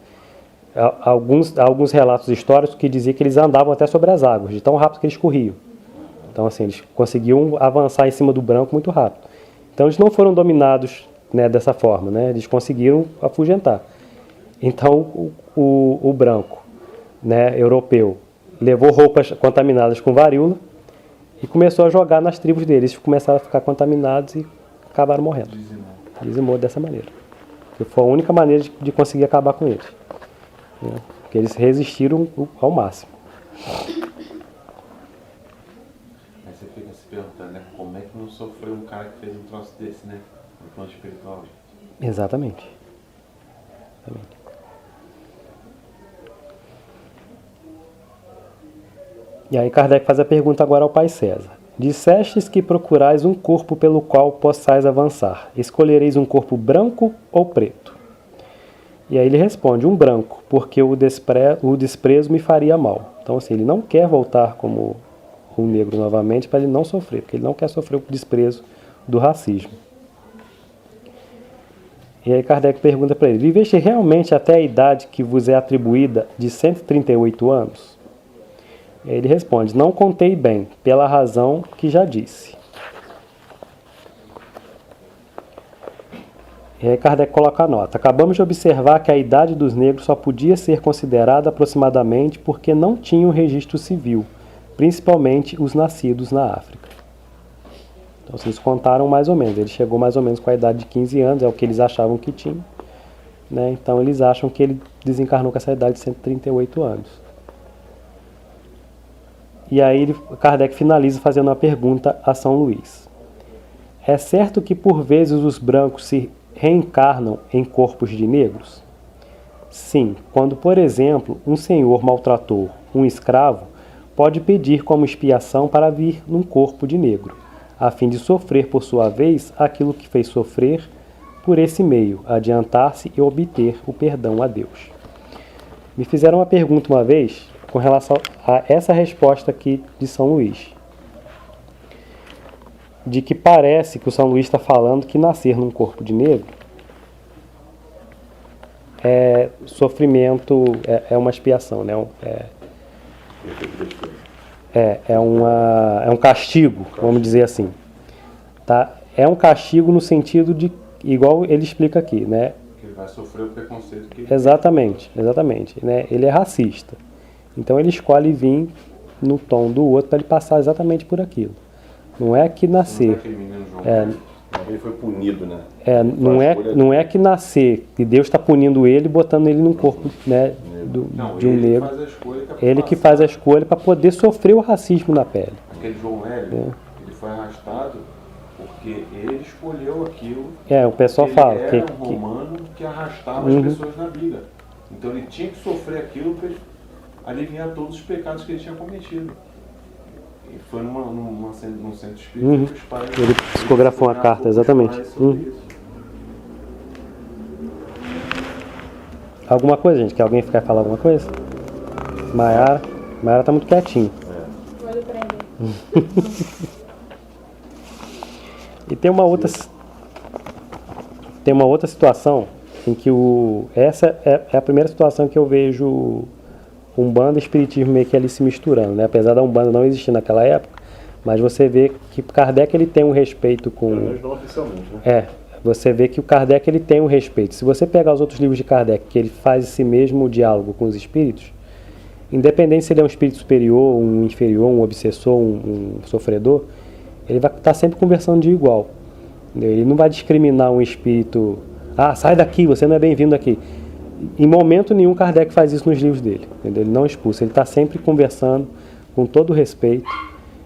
Alguns relatos históricos que diziam que eles andavam até sobre as águas, de tão rápido que eles corriam. Então, assim, eles conseguiam avançar em cima do branco muito rápido. Então, eles não foram dominados, né, dessa forma, né? Eles conseguiram afugentar. Então, o branco, né, europeu, levou roupas contaminadas com varíola e começou a jogar nas tribos deles. Eles começaram a ficar contaminados e acabaram morrendo. Dizimou dessa maneira. Que foi a única maneira de conseguir acabar com eles. Né? Porque eles resistiram ao máximo. Aí você fica se perguntando, né? Como é que não sofreu um cara que fez um troço desse, né? No plano espiritual, gente. Exatamente. E aí Kardec faz a pergunta agora ao Pai César. Dissestes que procurais um corpo pelo qual possais avançar. Escolhereis um corpo branco ou preto? E aí ele responde, um branco, porque o desprezo me faria mal. Então assim, ele não quer voltar como um negro novamente para ele não sofrer, porque ele não quer sofrer o desprezo do racismo. E aí Kardec pergunta para ele, viveste realmente até a idade que vos é atribuída de 138 anos? E aí ele responde, não contei bem, pela razão que já disse. E aí Kardec coloca a nota. Acabamos de observar que a idade dos negros só podia ser considerada aproximadamente porque não tinham registro civil, principalmente os nascidos na África. Então vocês contaram mais ou menos. Ele chegou mais ou menos com a idade de 15 anos, é o que eles achavam que tinha. Né? Então eles acham que ele desencarnou com essa idade de 138 anos. E aí Kardec finaliza fazendo uma pergunta a São Luís. É certo que por vezes os brancos se reencarnam em corpos de negros? Sim, quando, por exemplo, um senhor maltratou um escravo, pode pedir como expiação para vir num corpo de negro, a fim de sofrer por sua vez aquilo que fez sofrer, por esse meio, adiantar-se e obter o perdão a Deus. Me fizeram uma pergunta uma vez com relação a essa resposta aqui de São Luís. De que parece que o São Luís está falando que nascer num corpo de negro é sofrimento, é uma expiação, né? É um castigo, vamos dizer assim. Tá? É um castigo no sentido de, igual ele explica aqui, né? Que ele vai sofrer o preconceito que ele Exatamente. Né? Ele é racista. Então ele escolhe vir no tom do outro para ele passar exatamente por aquilo. Não é que nascer. Ele foi punido, né? Não é que nascer, que Deus está punindo ele, botando ele num corpo, né, de um negro. Ele que faz a escolha para poder sofrer o racismo na pele. Aquele João Hélio, ele foi arrastado porque ele escolheu aquilo. O pessoal fala ele era um romano que arrastava as pessoas na vida. Então ele tinha que sofrer aquilo para aliviar todos os pecados que ele tinha cometido. E foi num centro espírita que os pais... Ele psicografou uma carta, exatamente. Alguma coisa, gente? Quer alguém ficar falar alguma coisa? Maiara tá muito quietinho. Vou lhe prender. E tem uma outra situação em que essa é a primeira situação que eu vejo Umbanda e Espiritismo meio que ali se misturando, né? Apesar da Umbanda não existir naquela época, mas você vê que Kardec ele tem um respeito com... Pelo menos não oficialmente, né? Você vê que o Kardec ele tem um respeito. Se você pegar os outros livros de Kardec, que ele faz esse mesmo diálogo com os espíritos, independente se ele é um espírito superior, um inferior, um obsessor, um sofredor, ele vai estar sempre conversando de igual. Entendeu? Ele não vai discriminar um espírito, sai daqui, você não é bem-vindo aqui. Em momento nenhum Kardec faz isso nos livros dele, entendeu? Ele não expulsa, ele está sempre conversando com todo respeito,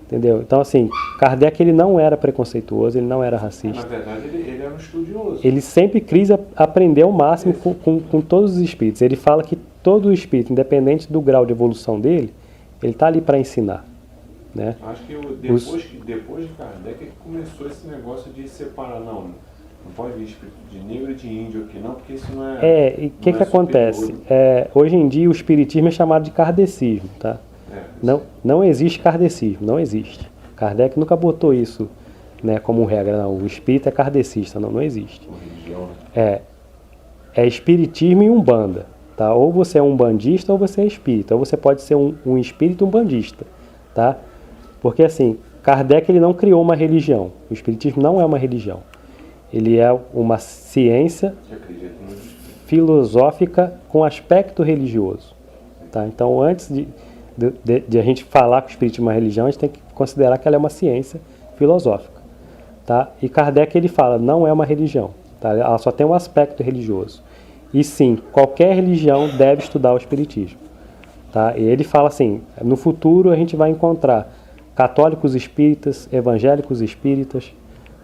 entendeu? Então assim, Kardec ele não era preconceituoso, ele não era racista. Na verdade ele era um estudioso. Ele sempre quis aprender ao máximo com todos os espíritos. Ele fala que todo espírito, independente do grau de evolução dele, ele está ali para ensinar, né? Acho que depois de Kardec que começou esse negócio de separar, não pode vir espírito de negro e de índio aqui não, porque isso não é... E o que acontece? Hoje em dia o espiritismo é chamado de kardecismo, tá? Não existe kardecismo, não existe. Kardec nunca botou isso, né, como regra, não. O espírito é kardecista, não existe. É espiritismo e umbanda, tá? Ou você é umbandista ou você é espírita, ou você pode ser um espírito umbandista, tá? Porque assim, Kardec ele não criou uma religião. O espiritismo não é uma religião. Ele é uma ciência filosófica com aspecto religioso, tá? Então, antes de a gente falar que o espiritismo é uma religião, a gente tem que considerar que ela é uma ciência filosófica, tá? E Kardec ele fala, não é uma religião, tá? Ela só tem um aspecto religioso. E sim, qualquer religião deve estudar o espiritismo, tá? E ele fala assim, no futuro a gente vai encontrar católicos espíritas, evangélicos espíritas,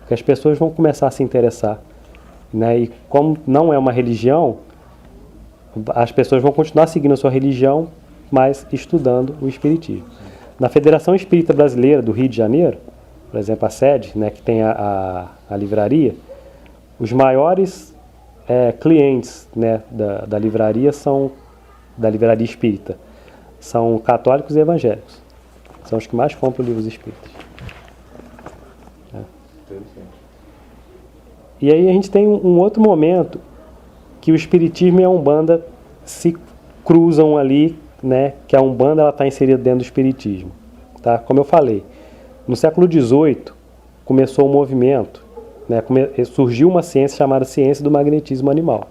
que as pessoas vão começar a se interessar, né? E como não é uma religião, as pessoas vão continuar seguindo a sua religião, mas estudando o espiritismo. Na Federação Espírita Brasileira do Rio de Janeiro, por exemplo, a sede, né, que tem a livraria, os maiores clientes, né, da livraria espírita são católicos e evangélicos. São os que mais compram livros espíritas. E aí a gente tem um outro momento que o espiritismo e a Umbanda se cruzam ali, né, que a Umbanda ela está inserida dentro do espiritismo, tá? Como eu falei, no século XVIII começou um movimento, né, surgiu uma ciência chamada ciência do magnetismo animal.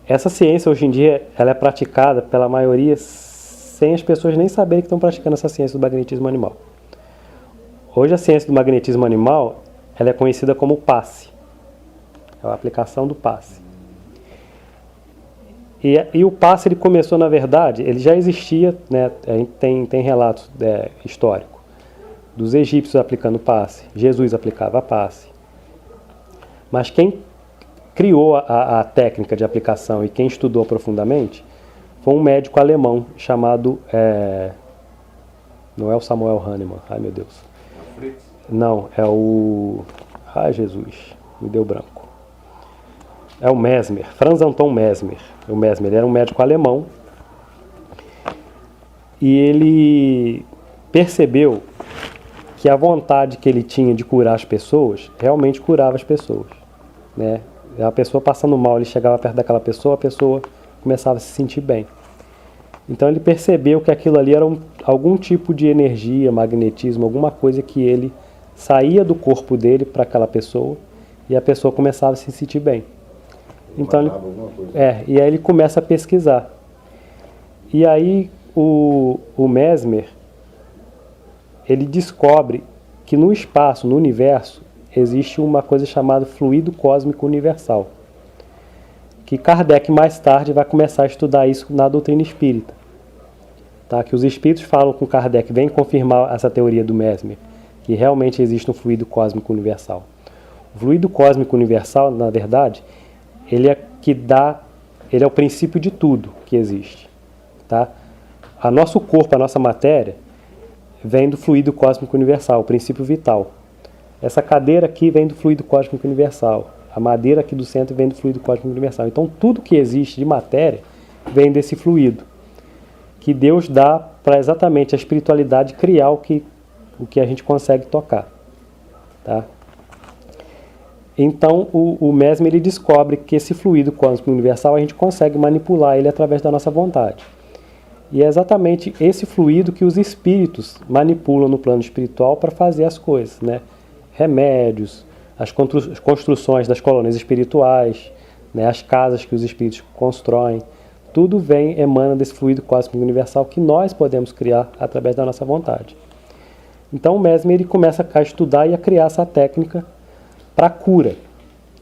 Essa ciência hoje em dia ela é praticada pela maioria sem as pessoas nem saberem que estão praticando essa ciência do magnetismo animal. Hoje a ciência do magnetismo animal ela é conhecida como passe, é a aplicação do passe. E o passe ele começou, na verdade, ele já existia, né, tem relatos históricos dos egípcios aplicando passe, Jesus aplicava passe. Mas quem criou a técnica de aplicação e quem estudou profundamente foi um médico alemão chamado, não é o Samuel Hahnemann, ai meu Deus. Não, é o... Ai, Jesus, me deu branco. É o Mesmer, Franz Anton Mesmer. O Mesmer ele era um médico alemão e ele percebeu que a vontade que ele tinha de curar as pessoas realmente curava as pessoas, né? A pessoa passando mal, ele chegava perto daquela pessoa, a pessoa começava a se sentir bem. Então ele percebeu que aquilo ali era algum tipo de energia, magnetismo, alguma coisa que ele saía do corpo dele para aquela pessoa e a pessoa começava a se sentir bem. Então e aí ele começa a pesquisar. E aí o Mesmer ele descobre que no espaço, no universo, existe uma coisa chamada fluido cósmico universal. Que Kardec mais tarde vai começar a estudar isso na doutrina espírita. Tá? Que os espíritos falam com Kardec, vem confirmar essa teoria do Mesmer, que realmente existe um fluido cósmico universal. O fluido cósmico universal, na verdade, ele é o princípio de tudo que existe. Tá? O nosso corpo, a nossa matéria, vem do fluido cósmico universal, o princípio vital. Essa cadeira aqui vem do fluido cósmico universal. A madeira aqui do centro vem do fluido cósmico universal. Então tudo que existe de matéria vem desse fluido, que Deus dá para exatamente a espiritualidade criar o que a gente consegue tocar. Tá? Então o Mesmer ele descobre que esse fluido cósmico universal a gente consegue manipular ele através da nossa vontade. E é exatamente esse fluido que os espíritos manipulam no plano espiritual para fazer as coisas, né? Remédios, as construções das colônias espirituais, né? As casas que os espíritos constroem, tudo emana desse fluido cósmico universal que nós podemos criar através da nossa vontade. Então o Mesmer ele começa a estudar e a criar essa técnica para cura.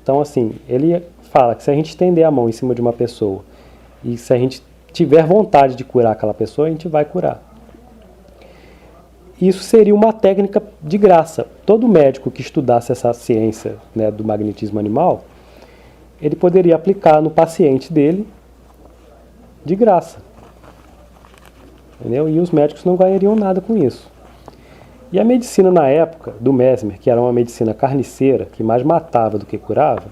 Então assim, ele fala que se a gente estender a mão em cima de uma pessoa e se a gente tiver vontade de curar aquela pessoa, a gente vai curar. Isso seria uma técnica de graça. Todo médico que estudasse essa ciência, né, do magnetismo animal, ele poderia aplicar no paciente dele de graça. Entendeu? E os médicos não ganhariam nada com isso. E a medicina na época do Mesmer, que era uma medicina carniceira, que mais matava do que curava,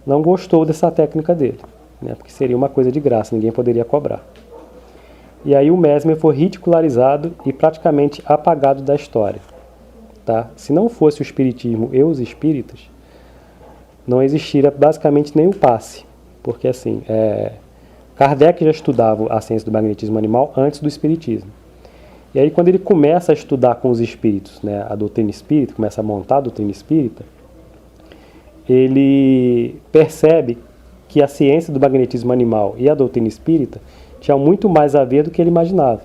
não gostou dessa técnica dele, né? Porque seria uma coisa de graça, ninguém poderia cobrar. E aí o Mesmer foi ridicularizado e praticamente apagado da história. Tá? Se não fosse o espiritismo e os espíritas, não existiria basicamente nem o passe. Porque assim, Kardec já estudava a ciência do magnetismo animal antes do espiritismo. E aí quando ele começa a estudar com os espíritos, né, a doutrina espírita, começa a montar a doutrina espírita, ele percebe que a ciência do magnetismo animal e a doutrina espírita tinham muito mais a ver do que ele imaginava.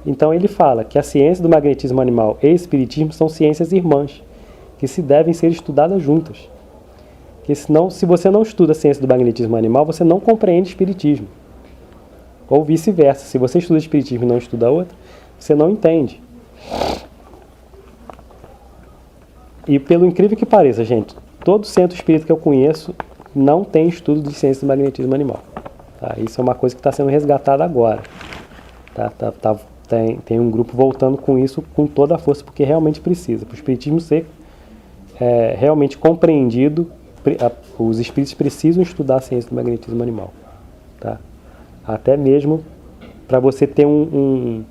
Então ele fala que a ciência do magnetismo animal e o espiritismo são ciências irmãs, que se devem ser estudadas juntas. Porque senão, se você não estuda a ciência do magnetismo animal, você não compreende o espiritismo. Ou vice-versa, se você estuda o espiritismo e não estuda a outra, você não entende. E pelo incrível que pareça, gente, todo centro espírita que eu conheço não tem estudo de ciência do magnetismo animal. Tá? Isso é uma coisa que está sendo resgatada agora. Tem um grupo voltando com isso com toda a força, porque realmente precisa. Para o espiritismo ser realmente compreendido, os espíritos precisam estudar a ciência do magnetismo animal. Tá? Até mesmo para você ter um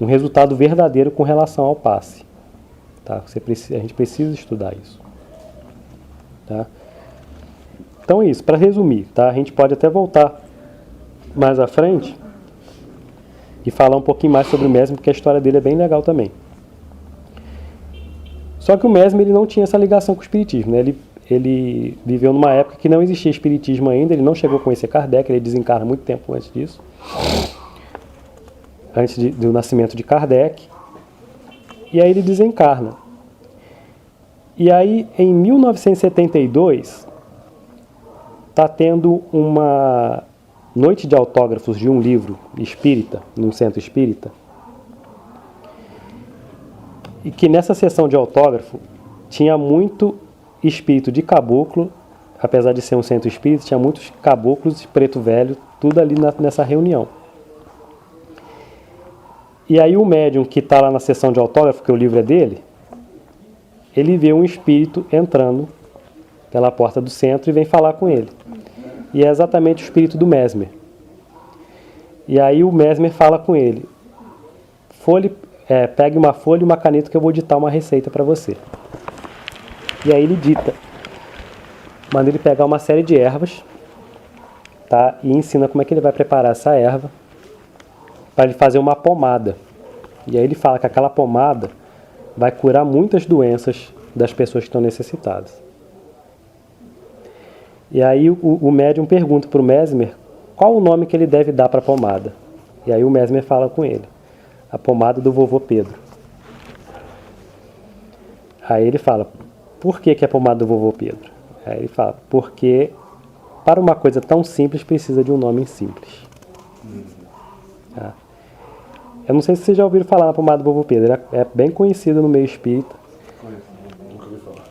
resultado verdadeiro com relação ao passe. Tá? A gente precisa estudar isso. Tá? Então é isso, para resumir, tá? A gente pode até voltar mais à frente e falar um pouquinho mais sobre o Mesmer, porque a história dele é bem legal também. Só que o Mesmer ele não tinha essa ligação com o espiritismo, né? Ele viveu numa época que não existia espiritismo ainda, ele não chegou a conhecer Kardec, ele desencarna muito tempo antes disso, antes do nascimento de Kardec, e aí ele desencarna. E aí, em 1972, está tendo uma noite de autógrafos de um livro espírita, num centro espírita, e que nessa sessão de autógrafo tinha muito espírito de caboclo, apesar de ser um centro espírita, tinha muitos caboclos de preto velho, tudo ali nessa reunião. E aí o médium que está lá na sessão de autógrafo, que o livro é dele, ele vê um espírito entrando pela porta do centro e vem falar com ele. E é exatamente o espírito do Mesmer. E aí o Mesmer fala com ele: pegue uma folha e uma caneta que eu vou ditar uma receita para você. E aí ele dita. Manda ele pegar uma série de ervas, tá? E ensina como é que ele vai preparar essa erva para ele fazer uma pomada. E aí ele fala que aquela pomada vai curar muitas doenças das pessoas que estão necessitadas. E aí o médium pergunta para o Mesmer qual o nome que ele deve dar para a pomada. E aí o Mesmer fala com ele: a pomada do vovô Pedro. Aí ele fala: por que é a pomada do vovô Pedro? Aí ele fala: porque para uma coisa tão simples precisa de um nome simples. Tá? Eu não sei se vocês já ouviram falar na pomada do vovô Pedro. É bem conhecida no meio espírita. Nunca ouvi falar.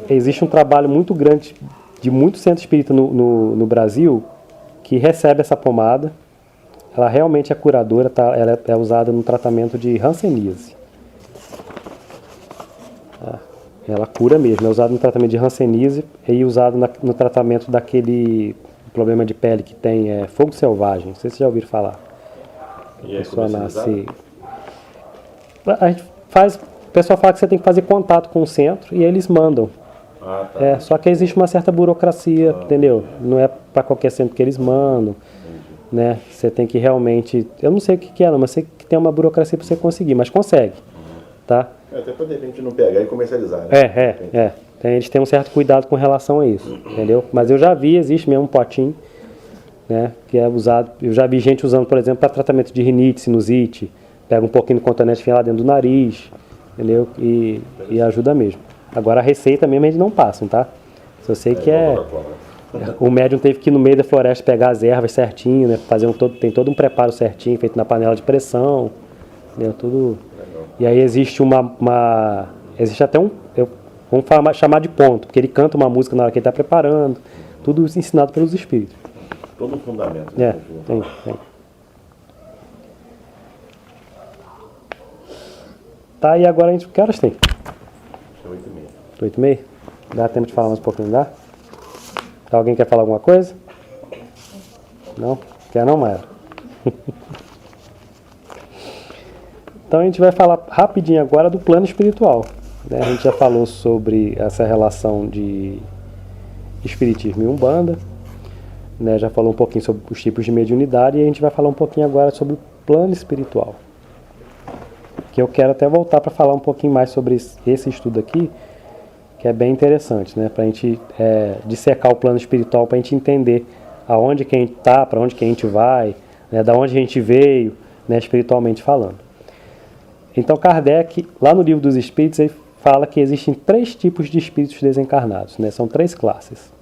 Existe um trabalho muito grande de muitos centros espíritas no Brasil que recebe essa pomada. Ela realmente é curadora, tá? Ela é usada no tratamento de hanseníase. Ela cura mesmo, é usado no tratamento de hanseníase e usado no tratamento daquele problema de pele que tem fogo selvagem. Não sei se vocês já ouviram falar. E é A pessoa comercializado? nasce... A gente faz... O pessoal fala que você tem que fazer contato com o centro e eles mandam. Ah, tá. Só que existe uma certa burocracia, entendeu? Não é para qualquer centro que eles mandam, né? Você tem que realmente... Eu não sei o que é, não, mas sei que tem uma burocracia para você conseguir, mas consegue, tá? Até para de repente não pegar e comercializar, né? Eles têm um certo cuidado com relação a isso, entendeu? Mas eu já vi, existe mesmo um potinho, né? Que é usado... Eu já vi gente usando, por exemplo, para tratamento de rinite, sinusite. Pega um pouquinho de cotonete, enfia lá dentro do nariz, entendeu? E ajuda mesmo. Agora a receita mesmo eles não passam, tá? Só sei que o médium teve que ir no meio da floresta pegar as ervas certinho, né? Tem todo um preparo certinho, feito na panela de pressão, entendeu? Tudo. E aí existe existe até vamos chamar de ponto, porque ele canta uma música na hora que ele está preparando, tudo ensinado pelos espíritos. Todo um fundamento. Tem. Tá, e agora a gente... Que horas tem? 8h30. Dá tempo de falar mais um pouquinho, dá? Alguém quer falar alguma coisa? Não? Quer não, Maera? Então a gente vai falar rapidinho agora do plano espiritual, né? A gente já falou sobre essa relação de espiritismo e umbanda, né? Já falou um pouquinho sobre os tipos de mediunidade e a gente vai falar um pouquinho agora sobre o plano espiritual. Que eu quero até voltar para falar um pouquinho mais sobre esse estudo aqui, que é bem interessante, né? Para a gente dissecar o plano espiritual, para a gente entender aonde que a gente está, para onde que a gente vai, né? Da onde a gente veio, né? Espiritualmente falando. Então Kardec, lá no Livro dos Espíritos, ele fala que existem 3 tipos de espíritos desencarnados, né? São 3 classes,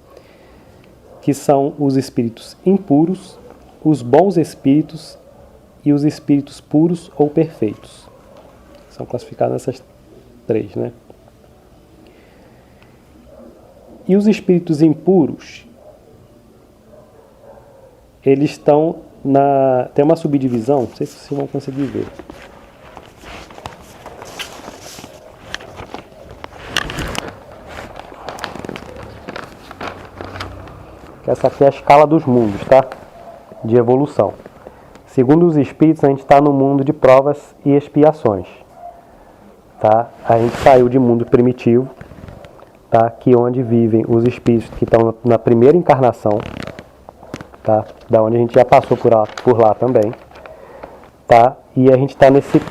que são os espíritos impuros, os bons espíritos e os espíritos puros ou perfeitos. São classificados nessas 3, né? E os espíritos impuros, eles estão tem uma subdivisão, não sei se vocês vão conseguir ver. Essa aqui é a escala dos mundos, tá? De evolução. Segundo os espíritos, a gente está no mundo de provas e expiações, tá? A gente saiu de mundo primitivo, tá? Que onde vivem os espíritos que estão na primeira encarnação, tá? Da onde a gente já passou por lá também, tá? E a gente está nesse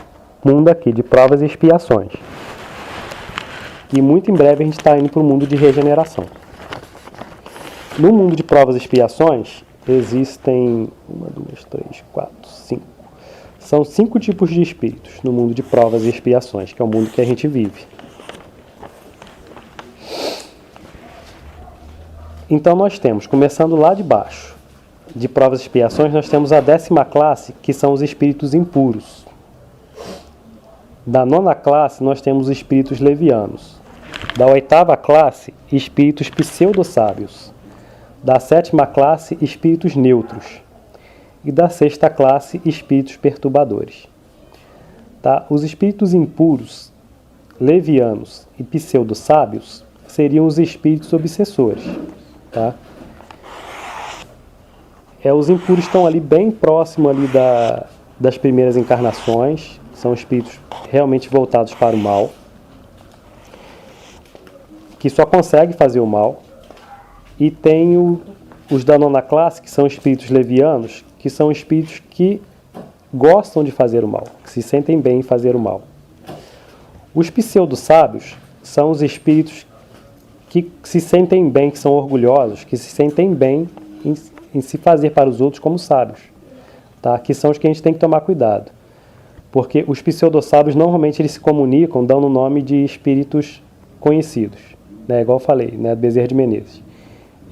mundo aqui de provas e expiações. E muito em breve a gente está indo para o mundo de regeneração. No mundo de provas e expiações, existem 1, 2, 3, 4, 5. São 5 tipos de espíritos no mundo de provas e expiações, que é o mundo que a gente vive. Então nós temos, começando lá de baixo, de provas e expiações, nós temos a 10ª classe, que são os espíritos impuros. Da 9ª classe, nós temos os espíritos levianos. Da 8ª classe, espíritos pseudo-sábios. Da 7ª classe, espíritos neutros. E da 6ª classe, espíritos perturbadores. Tá? Os espíritos impuros, levianos e pseudo-sábios seriam os espíritos obsessores. Tá? Os impuros estão ali bem próximo ali das primeiras encarnações. São espíritos realmente voltados para o mal, que só conseguem fazer o mal. E tem os da 9ª classe, que são espíritos levianos, que são espíritos que gostam de fazer o mal, que se sentem bem em fazer o mal. Os pseudo-sábios são os espíritos que se sentem bem, que são orgulhosos, que se sentem bem em se fazer para os outros como sábios, tá? Que são os que a gente tem que tomar cuidado. Porque os pseudo-sábios, normalmente, eles se comunicam dando o nome de espíritos conhecidos, né? Igual eu falei, né? Bezerra de Menezes.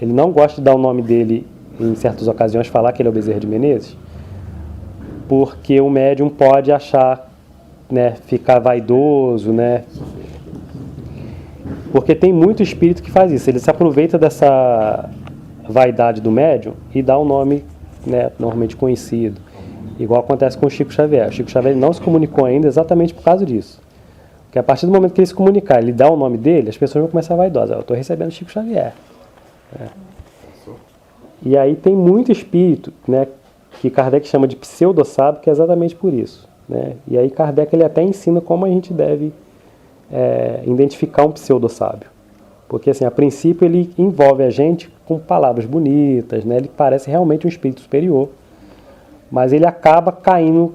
Ele não gosta de dar o nome dele, em certas ocasiões, falar que ele é o Bezerra de Menezes, porque o médium pode achar, né? Ficar vaidoso, né? Porque tem muito espírito que faz isso. Ele se aproveita dessa vaidade do médium e dá um nome, né, normalmente conhecido. Igual acontece com o Chico Xavier. O Chico Xavier não se comunicou ainda exatamente por causa disso. Porque a partir do momento que ele se comunicar, ele dá o nome dele, as pessoas vão começar a vaidosas. Eu estou recebendo Chico Xavier. E aí tem muito espírito, né, que Kardec chama de pseudo-sábio, que é exatamente por isso. Né? E aí Kardec ele até ensina como a gente deve identificar um pseudo-sábio. Porque assim, a princípio ele envolve a gente com palavras bonitas, né? Ele parece realmente um espírito superior, mas ele acaba caindo,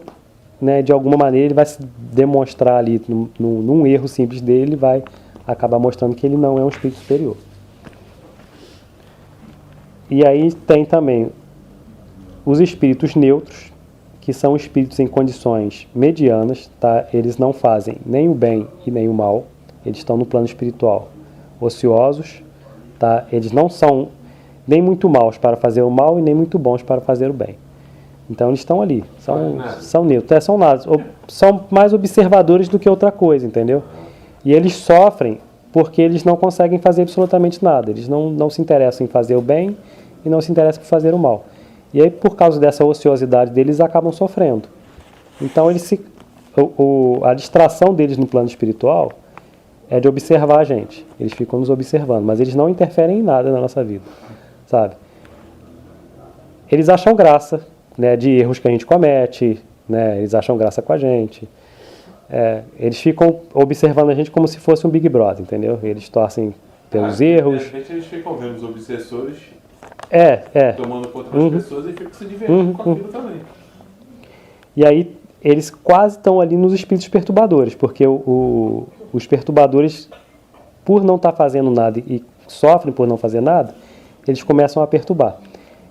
né, de alguma maneira, ele vai se demonstrar ali num erro simples dele, ele vai acabar mostrando que ele não é um espírito superior. E aí tem também os espíritos neutros, que são espíritos em condições medianas, tá? Eles não fazem nem o bem e nem o mal, eles estão no plano espiritual ociosos, tá? Eles não são nem muito maus para fazer o mal e nem muito bons para fazer o bem. Então eles estão ali, são neutros, são nada, são mais observadores do que outra coisa, entendeu? E eles sofrem porque eles não conseguem fazer absolutamente nada, eles não se interessam em fazer o bem e não se interessam em fazer o mal. E aí, por causa dessa ociosidade deles, acabam sofrendo. Então a distração deles no plano espiritual é de observar a gente, eles ficam nos observando, mas eles não interferem em nada na nossa vida, sabe? Eles acham graça, né, de erros que a gente comete, né, eles acham graça com a gente. Eles ficam observando a gente como se fosse um Big Brother, entendeu? Eles torcem pelos erros. De repente eles ficam vendo os obsessores tomando conta das pessoas e ficam se divertindo com aquilo também. E aí eles quase estão ali nos espíritos perturbadores, porque os perturbadores, por não estar fazendo nada e sofrem por não fazer nada, eles começam a perturbar.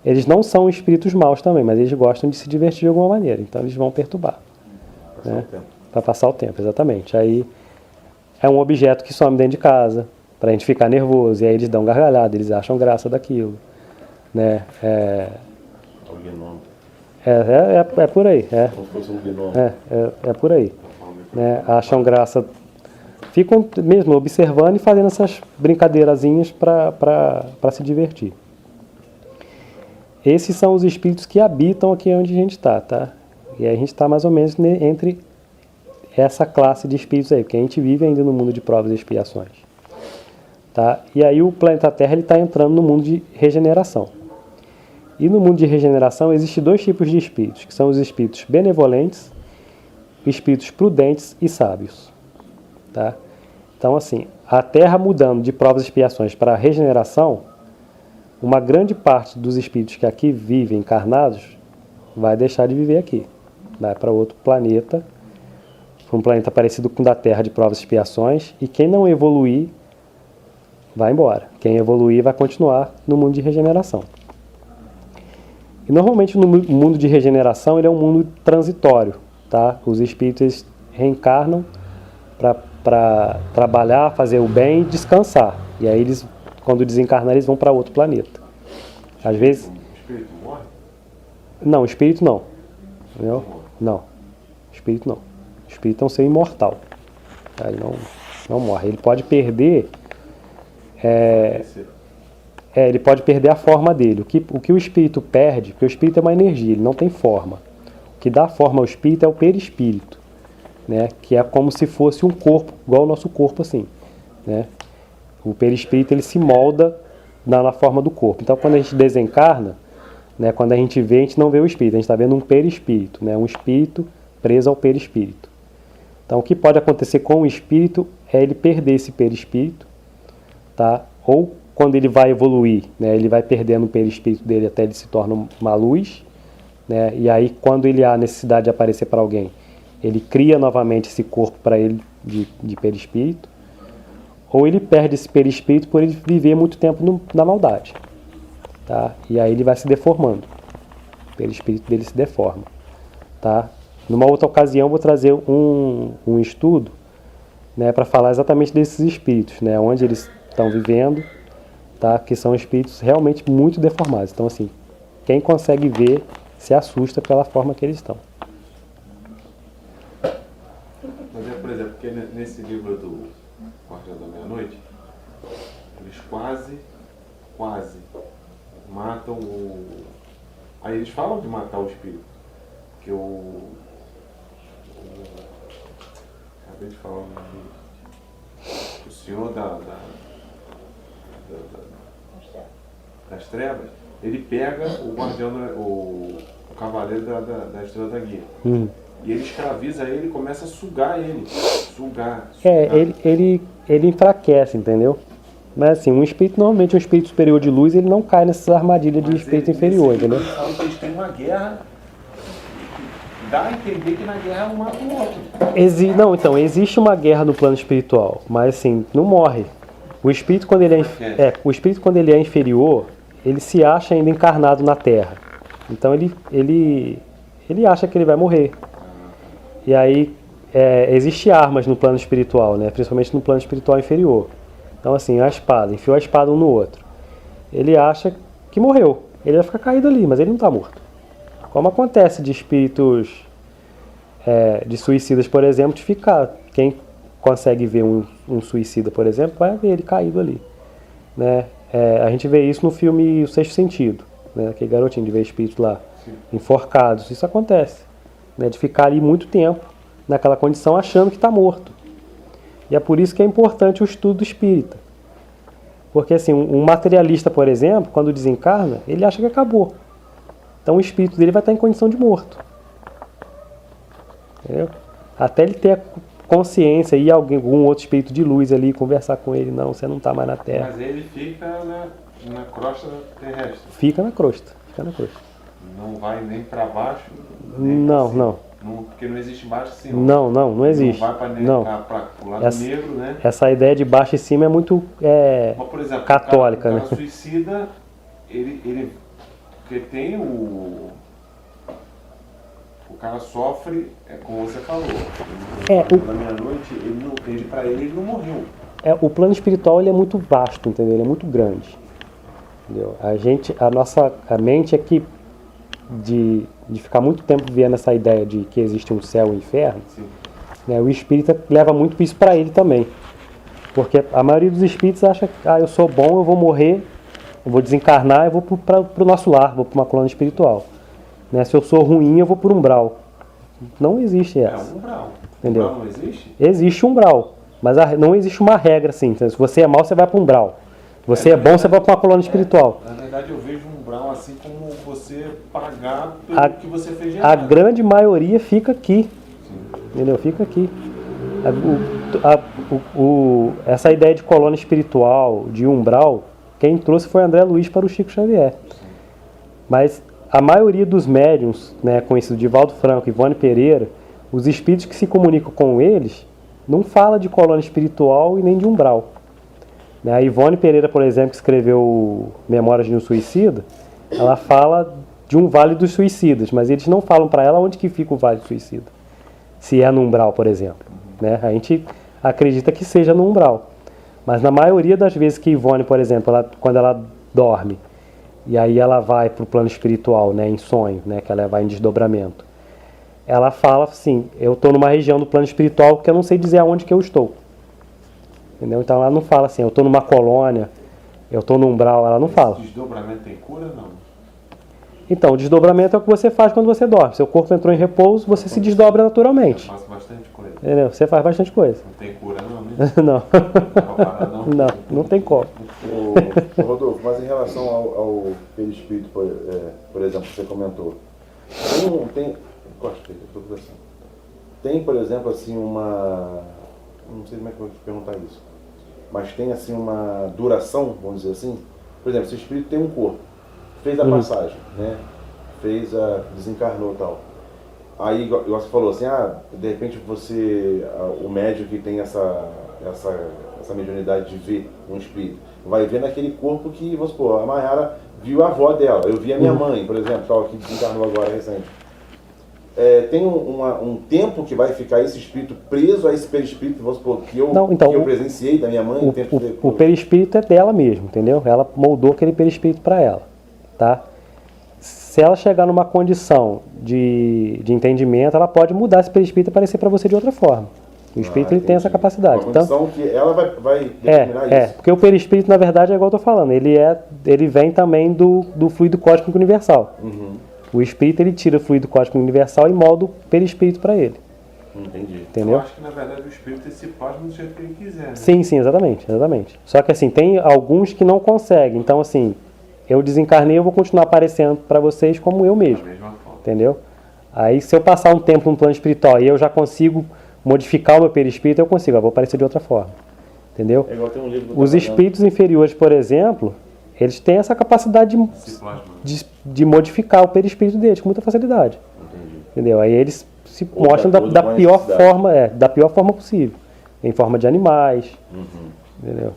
Eles não são espíritos maus também, mas eles gostam de se divertir de alguma maneira, então eles vão perturbar. Para passar o tempo, exatamente. Aí é um objeto que some dentro de casa, para a gente ficar nervoso, e aí eles dão gargalhada, eles acham graça daquilo. Né? É o gnome. É por aí. Como se fosse um gnome. É por aí. Né? Acham graça, ficam mesmo observando e fazendo essas brincadeirazinhas para se divertir. Esses são os espíritos que habitam aqui onde a gente está, tá? E aí a gente está mais ou menos entre essa classe de espíritos aí, porque a gente vive ainda no mundo de provas e expiações. Tá? E aí o planeta Terra está entrando no mundo de regeneração. E no mundo de regeneração existem dois tipos de espíritos, que são os espíritos benevolentes, espíritos prudentes e sábios. Tá? Então, assim, a Terra mudando de provas e expiações para a regeneração, uma grande parte dos espíritos que aqui vivem encarnados vai deixar de viver aqui. Vai para outro planeta, um planeta parecido com o da Terra de provas e expiações, e quem não evoluir vai embora. Quem evoluir vai continuar no mundo de regeneração. E normalmente no mundo de regeneração ele é um mundo transitório, tá? Os espíritos reencarnam para trabalhar, fazer o bem e descansar. E aí eles, quando desencarnar, eles vão para outro planeta. Às vezes... O espírito morre? Não, o espírito não. Entendeu? Não. O espírito não. O espírito é um ser imortal. Tá? Ele não morre. Ele pode perder... ele pode perder a forma dele. O que o espírito perde, porque o espírito é uma energia, ele não tem forma. O que dá forma ao espírito é o perispírito, né? Que é como se fosse um corpo, igual o nosso corpo assim. Né? O perispírito ele se molda na forma do corpo. Então quando a gente desencarna, né, quando a gente vê, a gente não vê o espírito, a gente está vendo um perispírito, né? Um espírito preso ao perispírito. Então o que pode acontecer com o espírito é ele perder esse perispírito, tá? Ou quando ele vai evoluir, né, ele vai perdendo o perispírito dele até ele se torna uma luz, né, e aí quando ele há necessidade de aparecer para alguém, ele cria novamente esse corpo para ele de perispírito, ou ele perde esse perispírito por ele viver muito tempo na maldade. Tá? E aí ele vai se deformando, o perispírito dele se deforma. Tá? Numa outra ocasião eu vou trazer um estudo, né, para falar exatamente desses espíritos, né, onde eles estão vivendo, tá? Que são espíritos realmente muito deformados. Então, assim, quem consegue ver se assusta pela forma que eles estão. Mas por exemplo, porque nesse livro do Guardião da Meia-Noite, eles quase matam o... Aí eles falam de matar o espírito. Que acabei de falar o nome dele. O senhor das trevas, ele pega o guardião, o cavaleiro da estrela da guia. E ele escraviza ele e começa a sugar ele. Sugar. Ele enfraquece, entendeu? Mas assim, normalmente um espírito superior de luz, ele não cai nessas armadilhas de espírito inferior, entendeu? Eles falam que eles têm uma guerra. Dá a entender que na guerra um mata o outro. Não, então, existe uma guerra no plano espiritual, mas assim, não morre. O espírito, quando ele é inferior, ele se acha ainda encarnado na Terra. Então ele acha que ele vai morrer. E aí existe armas no plano espiritual, né? Principalmente no plano espiritual inferior. Então assim, a espada, enfiou a espada um no outro. Ele acha que morreu. Ele vai ficar caído ali, mas ele não está morto. Como acontece de espíritos de suicidas, por exemplo, de ficar. Quem consegue ver um suicida, por exemplo, vai ver ele caído ali. Né? A gente vê isso no filme O Sexto Sentido. Né? Aquele garotinho de ver espíritos lá, enforcados. Isso acontece. Né? De ficar ali muito tempo, naquela condição, achando que está morto. E é por isso que é importante o estudo espírita. Porque assim, um materialista, por exemplo, quando desencarna, ele acha que acabou. Então o espírito dele vai estar em condição de morto. Entendeu? Até ele ter a consciência e algum outro espírito de luz ali conversar com ele. Não, você não está mais na Terra. Mas ele fica na crosta terrestre. Fica na crosta. Não vai nem para baixo, nem não, pra não. Porque não existe baixo e cima. Não existe. Não vai para o lado negro, né? Essa ideia de baixo e cima é muito Mas, por exemplo, católica, o né? cara suicida, ele porque tem o cara sofre, como você falou, na meia-noite, para ele não morreu. O plano espiritual ele é muito vasto, entendeu? Ele é muito grande. Entendeu? A mente é que de ficar muito tempo vendo essa ideia de que existe um céu e um inferno, né, o espírita leva muito isso para ele também. Porque a maioria dos espíritos acha que eu sou bom, eu vou morrer, eu vou desencarnar, eu vou para o nosso lar, vou para uma colônia espiritual. Né, se eu sou ruim, eu vou por umbral. Não existe essa. Umbral. Entendeu? Umbral não existe? Existe umbral, mas não existe uma regra assim. Então, se você é mau, você vai para umbral. Se você é bom, você vai para uma colônia espiritual. Na verdade, eu vejo um umbral assim como você pagar pelo que você fez de errado. A grande maioria fica aqui. Entendeu? Fica aqui. Essa ideia de colônia espiritual, de umbral, quem trouxe foi André Luiz para o Chico Xavier. Mas a maioria dos médiuns, né, conhecidos de Valdo Franco e Ivone Pereira, os espíritos que se comunicam com eles, não fala de colônia espiritual e nem de umbral. A Ivone Pereira, por exemplo, que escreveu Memórias de um Suicida, ela fala de um Vale dos Suicidas, mas eles não falam para ela onde que fica o Vale do Suicida. Se é no umbral, por exemplo. Né? A gente acredita que seja no umbral. Mas na maioria das vezes que Ivone, por exemplo, quando ela dorme, e aí ela vai para o plano espiritual, né, em sonho, né, que ela vai em desdobramento, ela fala assim, eu estou numa região do plano espiritual que eu não sei dizer aonde que eu estou. Entendeu? Então ela não fala assim, eu estou numa colônia, eu estou no umbral, ela não fala. Desdobramento tem cura, não? Então, o desdobramento é o que você faz quando você dorme. Seu corpo entrou em repouso, você se desdobra naturalmente. Eu faço bastante coisa. Entendeu? Você faz bastante coisa. Não tem cura, não, né? Não. Não tem como. Rodolfo, mas em relação ao perispírito, por exemplo, que você comentou, tem, por exemplo, assim, não sei como é que eu vou te perguntar isso, mas tem assim uma duração, vamos dizer assim. Por exemplo, se o espírito tem um corpo, fez a passagem, né? Desencarnou e tal. Aí você falou assim, de repente o médium que tem essa mediunidade de ver um espírito, vai ver naquele corpo que, vamos supor, a Mayara viu a avó dela, eu vi a minha mãe, por exemplo, que desencarnou agora recente. Tem um tempo que vai ficar esse espírito preso a esse perispírito, vamos supor, que eu presenciei da minha mãe? O perispírito é dela mesmo, entendeu? Ela moldou aquele perispírito para ela, tá? Se ela chegar numa condição de entendimento, ela pode mudar esse perispírito e aparecer para você de outra forma. O espírito ele tem essa capacidade. Uma condição que ela vai determinar isso. Porque o perispírito, na verdade, é igual eu estou falando, ele vem também do fluido cósmico universal. O espírito ele tira o fluido cósmico universal e molda o perispírito para ele. Entendi. Entendeu? Eu acho que na verdade o espírito se plasma do jeito que ele quiser, né? Sim, sim, exatamente, exatamente. Só que assim, tem alguns que não conseguem. Então assim, eu desencarnei, eu vou continuar aparecendo para vocês como eu Da mesmo. mesma forma. Entendeu? Aí se eu passar um tempo no plano espiritual e eu já consigo modificar o meu perispírito, eu consigo, eu vou aparecer de outra forma. Entendeu? É igual tem um livro que eu Os tava lendo. espíritos inferiores, por exemplo, eles têm essa capacidade Se plasma. de modificar o perispírito deles com muita facilidade. Entendi. Entendeu? Aí eles se Ou de mostram da, acordo da com a pior necessidade. forma, da pior forma possível. Em forma de animais, Uhum. entendeu?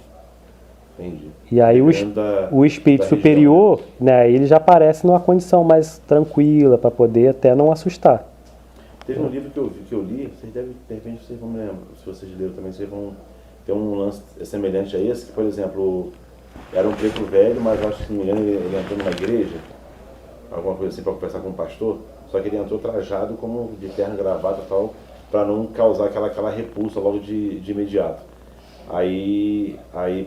Entendi. E aí Dependendo da- o espírito da região. superior, né, ele já aparece numa condição mais tranquila para poder até não assustar. Teve um livro que eu li, vocês devem, de repente vocês vão me lembrar, se vocês leram também, vocês vão ter um lance semelhante a esse, que, por exemplo, era um preto velho, mas eu acho que, se não me engano, ele entrou numa igreja, alguma coisa assim, para conversar com um pastor, só que ele entrou trajado como de terno, gravata e tal, para não causar aquela repulsa logo de imediato. Aí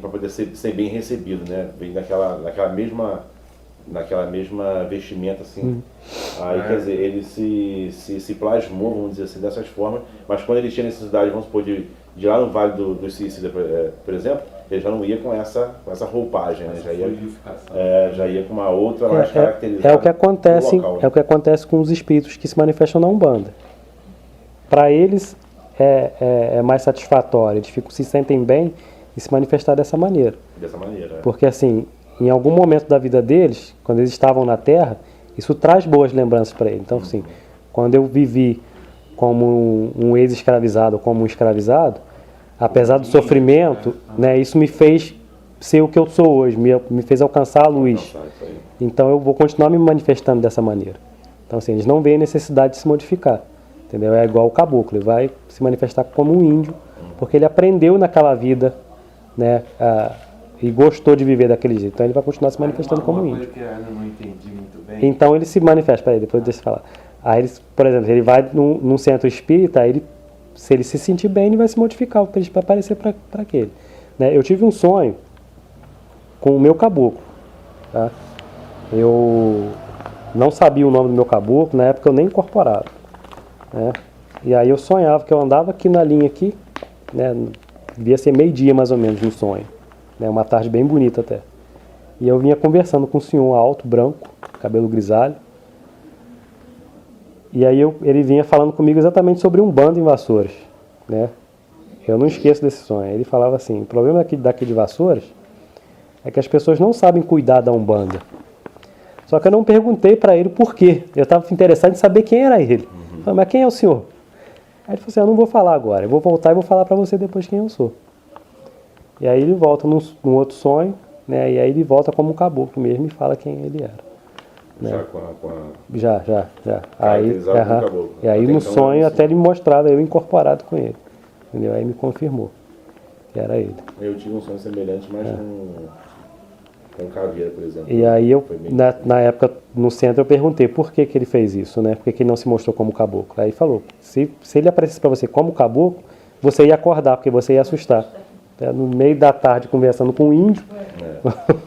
para poder ser bem recebido, né? Vem naquela mesma vestimenta, assim. Aí, quer dizer, ele se plasmou, vamos dizer assim, dessas formas, mas quando ele tinha necessidade, vamos supor, de ir lá no Vale do Suicida, por exemplo, ele já não ia com essa roupagem, né? Já ia com uma outra mais caracterizada. É o que acontece, do local, né? é o que acontece com os espíritos que se manifestam na Umbanda. Para eles é mais satisfatório, eles se sentem bem em se manifestar dessa maneira. Dessa maneira. Porque assim, em algum momento da vida deles, quando eles estavam na Terra, isso traz boas lembranças para eles. Então, assim, quando eu vivi como um ex-escravizado, como um escravizado, apesar do sofrimento, né, isso me fez ser o que eu sou hoje, me fez alcançar a luz. Isso aí. Então eu vou continuar me manifestando dessa maneira. Então, assim, eles não veem necessidade de se modificar. Entendeu? É igual o caboclo, ele vai se manifestar como um índio, porque ele aprendeu naquela vida, né, e gostou de viver daquele jeito. Então ele vai continuar se manifestando como um índio. Uma coisa que eu não entendi muito bem. Então ele se manifesta, peraí, depois deixa eu falar. Aí eles, por exemplo, ele vai num centro espírita, aí ele, se ele se sentir bem, ele vai se modificar para aparecer para aquele. Né? Eu tive um sonho com o meu caboclo. Tá? Eu não sabia o nome do meu caboclo, na época eu nem incorporava. Né? E aí eu sonhava que eu andava aqui na linha aqui, né? Devia ser meio-dia mais ou menos no sonho, né? Uma tarde bem bonita até. E eu vinha conversando com um senhor alto, branco, cabelo grisalho. E aí ele vinha falando comigo exatamente sobre Umbanda em Vassouras, né? Eu não esqueço desse sonho. Ele falava assim: o problema daqui de Vassouras é que as pessoas não sabem cuidar da Umbanda. Só que eu não perguntei para ele por quê. Eu estava interessado em saber quem era ele. Eu falei, mas quem é o senhor? Aí ele falou assim: eu não vou falar agora, eu vou voltar e vou falar para você depois quem eu sou. E aí ele volta num outro sonho, né? E aí ele volta como um caboclo mesmo e fala quem ele era. Né? Já com a... Já. Aí, Caracterizado como caboclo. e aí Até no então sonho era até ele me mostrava eu incorporado com ele. Entendeu? Aí me confirmou que era ele. Eu tive um sonho semelhante, mas com caveira, por exemplo. E aí eu, Foi bem- na época, no centro, eu perguntei por que ele fez isso, né? Por que ele não se mostrou como caboclo? Aí falou, se ele aparecesse para você como caboclo, você ia acordar, porque você ia assustar. No meio da tarde, conversando com um índio,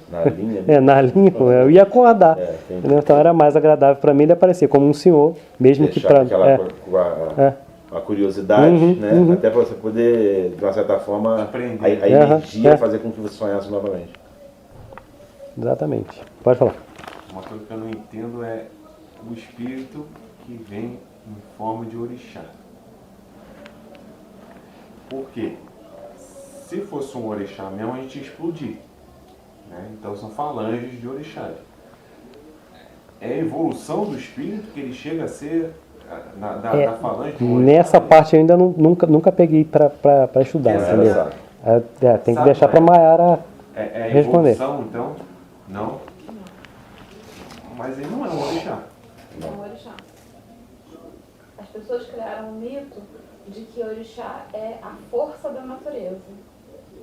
Na linha. na linha, eu ia acordar. Entendi. Entendeu? Então era mais agradável para mim ele aparecer como um senhor, mesmo que Deixar para... aquela a curiosidade, né? Até para você poder, de uma certa forma, Aprender. a energia fazer com que você sonhasse novamente. Exatamente. Pode falar. Uma coisa que eu não entendo é o espírito que vem em forma de orixá. Por quê? Se fosse um orixá mesmo, a gente ia explodir. Né? Então são falanges de orixá. É a evolução do espírito que ele chega a ser da falange do orixá. Nessa parte eu ainda nunca peguei para estudar, Essa entendeu? sabe. Tem que Sabe, deixar para Maiara É a responder. evolução, então? Não? Mas ele não é um orixá. É um orixá. As pessoas criaram um mito de que orixá é a força da natureza.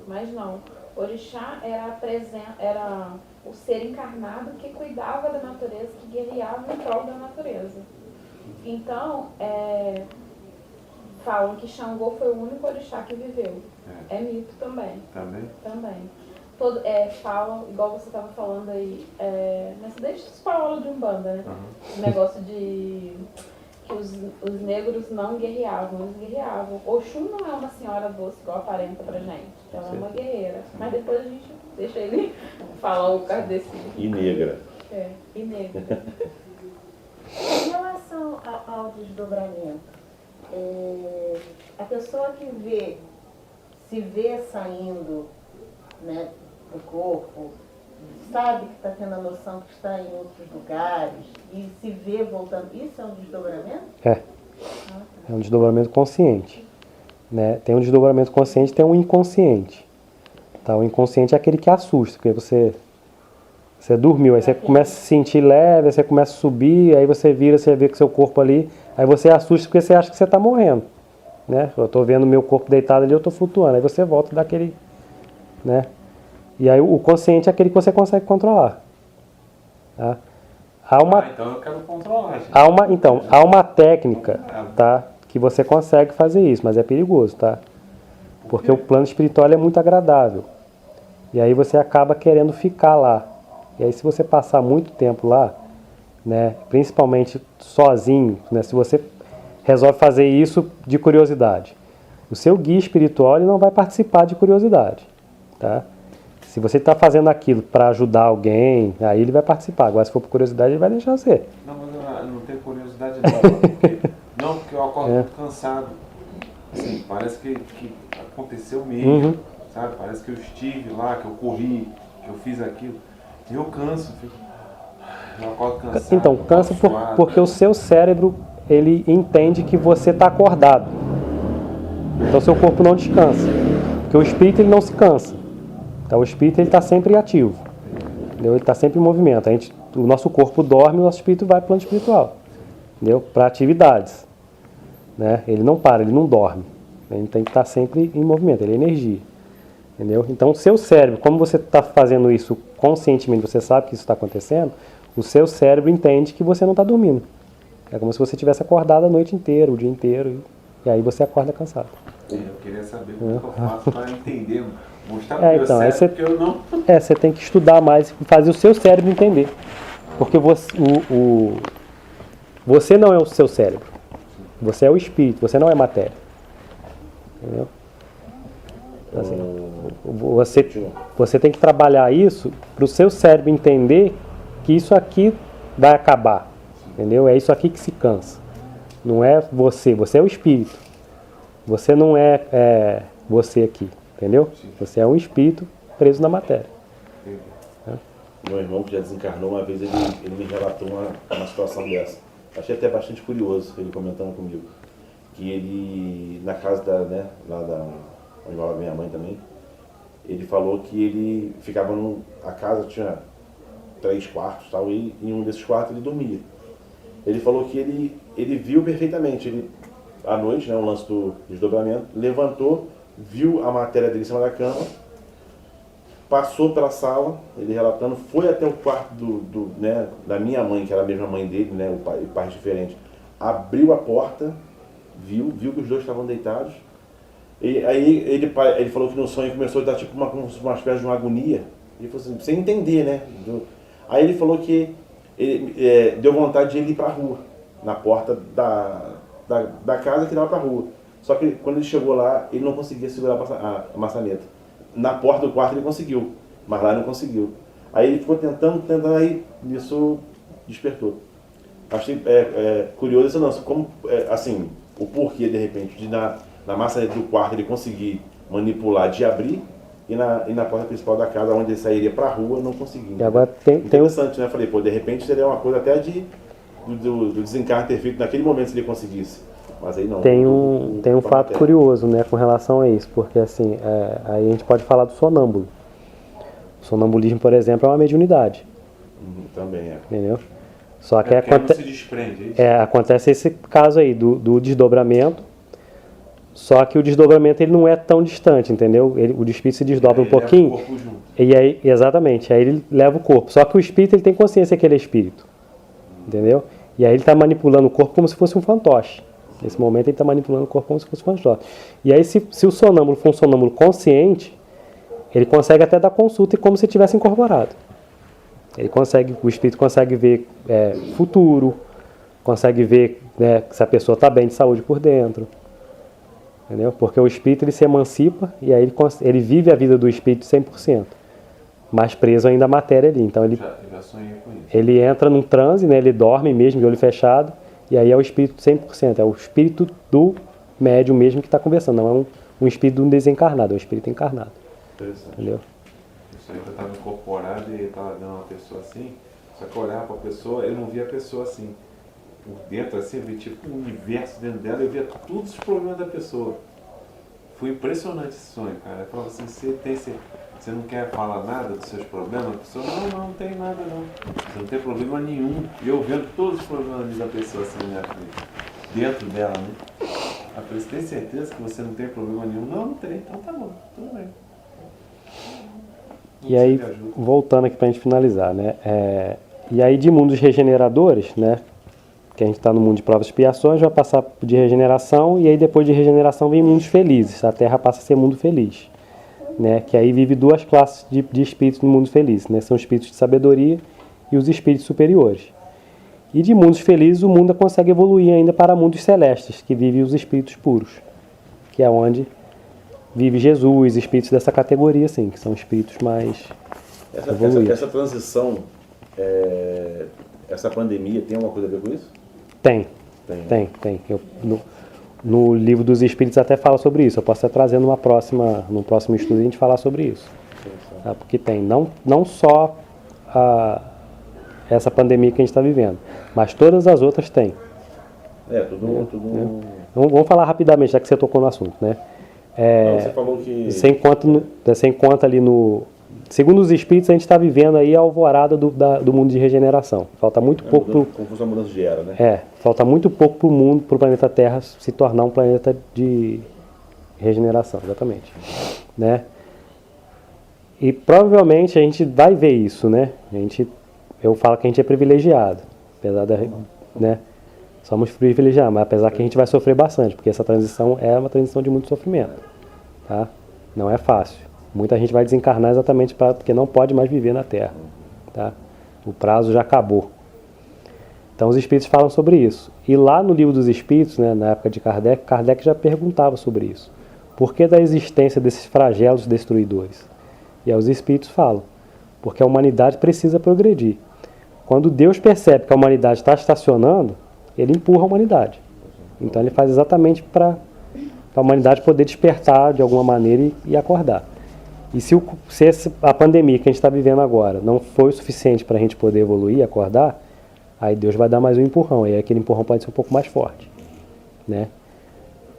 Mas não. Orixá era o ser encarnado que cuidava da natureza, que guerreava em prol da natureza. Então, falam que Xangô foi o único orixá que viveu. É mito também. Também. Falam, igual você estava falando aí, desde os paulos de Umbanda, né? O negócio de que os negros não guerreavam, eles guerreavam. Oxum não é uma senhora doce igual aparenta pra gente, ela é uma guerreira. Mas depois a gente deixa ele falar o caso desse. E negra. E negra. Em relação ao desdobramento, a pessoa que se vê saindo, né, do corpo, sabe que está tendo a noção que está em outros lugares e se vê voltando, isso é um desdobramento? É um desdobramento consciente, né? Tem um desdobramento consciente, tem um inconsciente. Tá? O inconsciente é aquele que assusta, porque você dormiu, aí você começa a se sentir leve, aí você começa a subir, aí você vira, você vê que seu corpo ali, aí você assusta porque você acha que você está morrendo, né? Eu estou vendo meu corpo deitado ali, eu estou flutuando, aí você volta daquele, né? E aí o consciente é aquele que você consegue controlar. Tá? Então eu quero controlar, gente. Há uma técnica, tá? Que você consegue fazer isso, mas é perigoso, tá? Porque o plano espiritual é muito agradável. E aí você acaba querendo ficar lá. E aí se você passar muito tempo lá, né, principalmente sozinho, né, se você resolve fazer isso de curiosidade, o seu guia espiritual ele não vai participar de curiosidade, tá? Se você está fazendo aquilo para ajudar alguém, aí ele vai participar. Agora, se for por curiosidade, ele vai deixar você. Não, mas eu não tenho curiosidade não, porque eu acordo muito cansado. Assim, parece que aconteceu mesmo, sabe? Parece que eu estive lá, que eu corri, que eu fiz aquilo. E eu canso, eu acordo cansado. Então, cansa porque o seu cérebro, ele entende que você está acordado. Então, seu corpo não descansa. Porque o espírito, ele não se cansa. Então, o espírito está sempre ativo, entendeu? Ele está sempre em movimento. O nosso corpo dorme, o nosso espírito vai para o plano espiritual, entendeu? Para atividades, né? Ele não para, ele não dorme. Ele tem que estar sempre em movimento, ele é energia, entendeu? Então, o seu cérebro, como você está fazendo isso conscientemente, você sabe que isso está acontecendo, o seu cérebro entende que você não está dormindo. É como se você tivesse acordado a noite inteira, o dia inteiro, e aí você acorda cansado. Eu queria saber como que eu faço para entender, mostrar para o meu cérebro você, que eu não... você tem que estudar mais e fazer o seu cérebro entender. Porque você não é o seu cérebro. Você é o espírito, você não é matéria. Entendeu? Assim, você tem que trabalhar isso para o seu cérebro entender que isso aqui vai acabar. Entendeu? É isso aqui que se cansa. Não é você é o espírito. Você não é você aqui. Entendeu? Você é um espírito preso na matéria. Meu irmão, que já desencarnou, uma vez ele me relatou uma situação dessa. Achei até bastante curioso ele comentando comigo. Que ele, na casa onde mora minha mãe também, ele falou que ele ficava a casa tinha 3 quartos, tal, e em um desses quartos ele dormia. Ele falou que ele viu perfeitamente, ele, à noite, né, um lance do desdobramento, levantou, viu a matéria dele em cima da cama, passou pela sala, ele relatando, foi até o quarto né, da minha mãe, que era a mesma mãe dele, né, o pai diferente, abriu a porta, viu que os dois estavam deitados, e aí ele falou que no sonho começou a dar tipo uma espécie de uma agonia, ele falou assim, sem entender, né, aí ele falou que ele deu vontade de ele ir para a rua, na porta da casa que dava para a rua, só que quando ele chegou lá, ele não conseguia segurar a maçaneta. Na porta do quarto ele conseguiu, mas lá ele não conseguiu. Aí ele ficou tentando, aí isso despertou. Achei curioso esse lance, como, assim, o porquê, de repente, de na maçaneta do quarto ele conseguir manipular, de abrir, e na porta principal da casa, onde ele sairia para a rua, não conseguia. E agora interessante, né? Falei, de repente seria uma coisa até do desencarne ter feito naquele momento se ele conseguisse. Mas aí não. Tem um fato curioso, né, com relação a isso, porque assim, aí a gente pode falar do sonâmbulo. O sonambulismo, por exemplo, é uma mediunidade. Também é. Entendeu? Só que se desprende, acontece esse caso aí do desdobramento, só que o desdobramento ele não é tão distante, entendeu? O espírito se desdobra um pouquinho, leva o corpo junto. E aí, exatamente, aí ele leva o corpo. Só que o espírito ele tem consciência que ele é espírito, entendeu? E aí ele está manipulando o corpo como se fosse um fantoche. Nesse momento ele está manipulando o corpo como se fosse um fantoche. E aí se o sonâmbulo for um sonâmbulo consciente, ele consegue até dar consulta como se tivesse incorporado. O espírito consegue ver futuro, consegue ver, né, se a pessoa está bem de saúde por dentro. Entendeu? Porque o espírito ele se emancipa e aí ele vive a vida do espírito 100%, mas preso ainda à matéria ali. Então Já sonhei com isso. ele entra num transe, né, ele dorme mesmo de olho fechado, e aí é o espírito 100%, é o espírito do médium mesmo que está conversando, não é um espírito de um desencarnado, é um espírito encarnado. Interessante. Entendeu? Isso aí eu estava incorporado e estava vendo uma pessoa assim, só que eu olhava para a pessoa, eu não via a pessoa assim. Por dentro, assim, eu via tipo um universo dentro dela, eu via todos os problemas da pessoa. Foi impressionante esse sonho, cara. Eu falava assim, você não quer falar nada dos seus problemas? A pessoa, não tem nada não. Você não tem problema nenhum. E eu vendo todos os problemas da pessoa assim, né, dentro dela, né? Eu falei, você tem certeza que você não tem problema nenhum? Não tem. Então tá bom, tudo bem. E aí, voltando aqui para a gente finalizar, né? E aí de mundos regeneradores, né? Que a gente está no mundo de provas e expiações, vai passar de regeneração, e aí depois de regeneração vem mundos felizes. A Terra passa a ser mundo feliz, né? Que aí vive duas classes de espíritos no mundo feliz, né? São os espíritos de sabedoria e os espíritos superiores. E de mundos felizes o mundo consegue evoluir ainda para mundos celestes, que vivem os espíritos puros, que é onde vive Jesus, espíritos dessa categoria, assim, que são espíritos mais evoluídos. Essa transição, essa pandemia tem alguma coisa a ver com isso? Tem. No livro dos Espíritos até fala sobre isso. Eu posso até trazer num próximo estudo a gente falar sobre isso. Tá? Porque tem, não só essa pandemia que a gente está vivendo, mas todas as outras têm. Vamos falar rapidamente, já que você tocou no assunto, né? Você falou que... Sem conta ali no... Segundo os espíritos, a gente está vivendo aí a alvorada do mundo de regeneração. Falta muito pouco... Como fosse uma mudança de era, né? Falta muito pouco para o planeta Terra se tornar um planeta de regeneração, exatamente. Né? E provavelmente a gente vai ver isso, né? Eu falo que a gente é privilegiado, apesar da... Né? Somos privilegiados, mas apesar que a gente vai sofrer bastante, porque essa transição é uma transição de muito sofrimento. Tá? Não é fácil. Muita gente vai desencarnar exatamente porque não pode mais viver na Terra. Tá? O prazo já acabou. Então os Espíritos falam sobre isso. E lá no Livro dos Espíritos, né, na época de Kardec já perguntava sobre isso. Por que da existência desses flagelos destruidores? E aí os Espíritos falam, porque a humanidade precisa progredir. Quando Deus percebe que a humanidade está estacionando, ele empurra a humanidade. Então ele faz exatamente para a humanidade poder despertar de alguma maneira e acordar. E se a pandemia que a gente está vivendo agora não foi o suficiente para a gente poder evoluir e acordar, aí Deus vai dar mais um empurrão. E aí aquele empurrão pode ser um pouco mais forte. Né?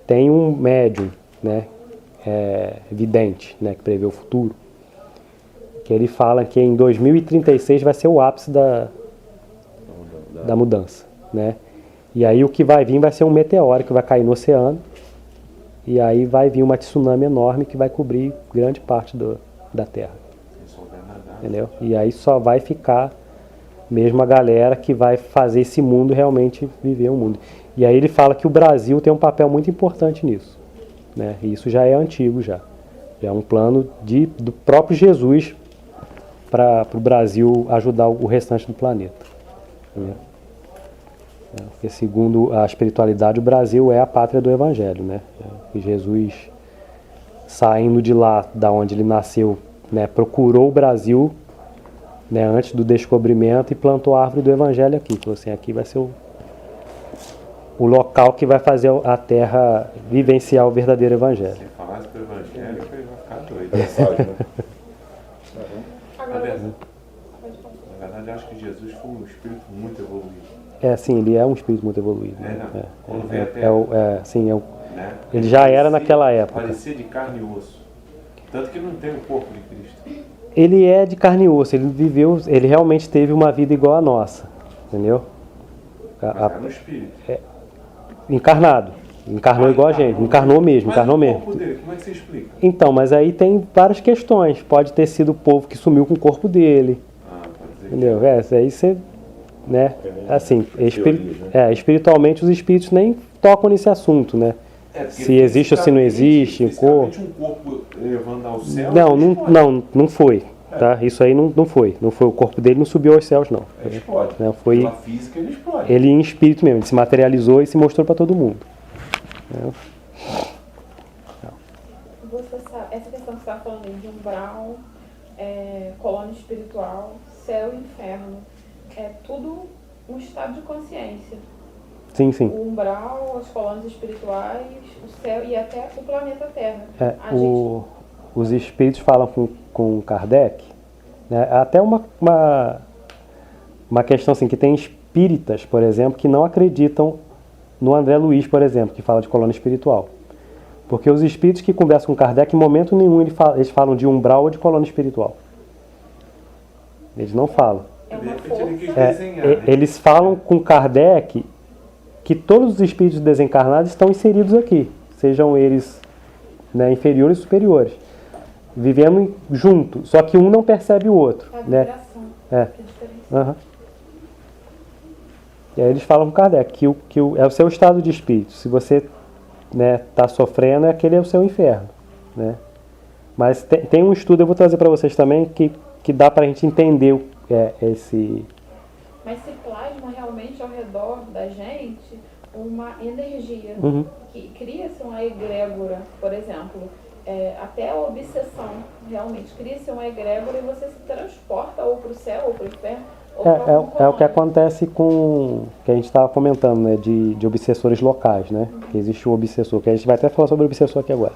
Tem um médium, né, vidente, né, que prevê o futuro, que ele fala que em 2036 vai ser o ápice da mudança. Né? E aí o que vai vir vai ser um meteoro que vai cair no oceano. E aí vai vir uma tsunami enorme que vai cobrir grande parte da Terra. Entendeu? E aí só vai ficar mesmo a galera que vai fazer esse mundo realmente viver um mundo. E aí ele fala que o Brasil tem um papel muito importante nisso. Né? E isso já é antigo já. Já é um plano do próprio Jesus para o Brasil ajudar o restante do planeta. Entendeu? Porque segundo a espiritualidade, o Brasil é a pátria do Evangelho, né? E Jesus, saindo de lá, da onde ele nasceu, né, procurou o Brasil, né, antes do descobrimento e plantou a árvore do Evangelho aqui. Falou assim, aqui vai ser o local que vai fazer a Terra vivenciar o verdadeiro Evangelho. Se falasse do Evangelho, ele vai ficar doido. Na verdade, eu acho que Jesus foi um espírito muito evoluído. Sim, ele é um espírito muito evoluído. Quando veio a Terra, né? Ele já era naquela época. Parecia de carne e osso. Tanto que não tem o corpo de Cristo. Ele é de carne e osso, ele realmente teve uma vida igual a nossa, entendeu? Mas era no espírito. Encarnado. Encarnou igual a gente, encarnou mesmo. Mas o corpo dele, como é que você explica? Então, mas aí tem várias questões. Pode ter sido o povo que sumiu com o corpo dele. Pode dizer. Entendeu? Aí você... Né? Assim, espiritualmente os espíritos nem tocam nesse assunto, né? Se existe ou se não existe, o corpo. Um corpo levando ao céu. Não foi. tá? Isso aí não foi. Não foi o corpo dele, não subiu aos céus, não. Ele explode. Né? Foi Pela física ele explode. ele em espírito mesmo, ele se materializou e se mostrou para todo mundo. Né? Você sabe, essa questão que você está falando aí de umbral, colônia espiritual, céu e inferno, é tudo um estado de consciência. Sim, sim. O umbral, as colônias espirituais, o céu e até o planeta Terra. Os espíritos falam com Kardec, né? Até uma questão assim, que tem espíritas, por exemplo, que não acreditam no André Luiz, por exemplo, que fala de colônia espiritual. Porque os espíritos que conversam com Kardec, em momento nenhum eles falam de umbral ou de colônia espiritual. Eles não falam. É De uma repente ele quis força. desenhar. Né? Eles falam com Kardec que todos os espíritos desencarnados estão inseridos aqui, sejam eles, né, inferiores ou superiores, vivendo junto, só que um não percebe o outro. A Né? vibração, É. que é diferente. Uhum. E aí eles falam com Kardec que é o seu estado de espírito. Se você está sofrendo, aquele é o seu inferno. Né? Mas tem um estudo, eu vou trazer para vocês também, que dá para a gente entender esse... Mas se plasma realmente ao redor da gente uma energia, Uhum. que cria-se uma egrégora, por exemplo, até a obsessão, realmente, cria-se uma egrégora e você se transporta ou para o céu ou para o inferno, ou para algum É o que colônia. acontece com, que a gente estava comentando, né, de obsessores locais, né? Que existe o obsessor, que a gente vai até falar sobre o obsessor aqui agora.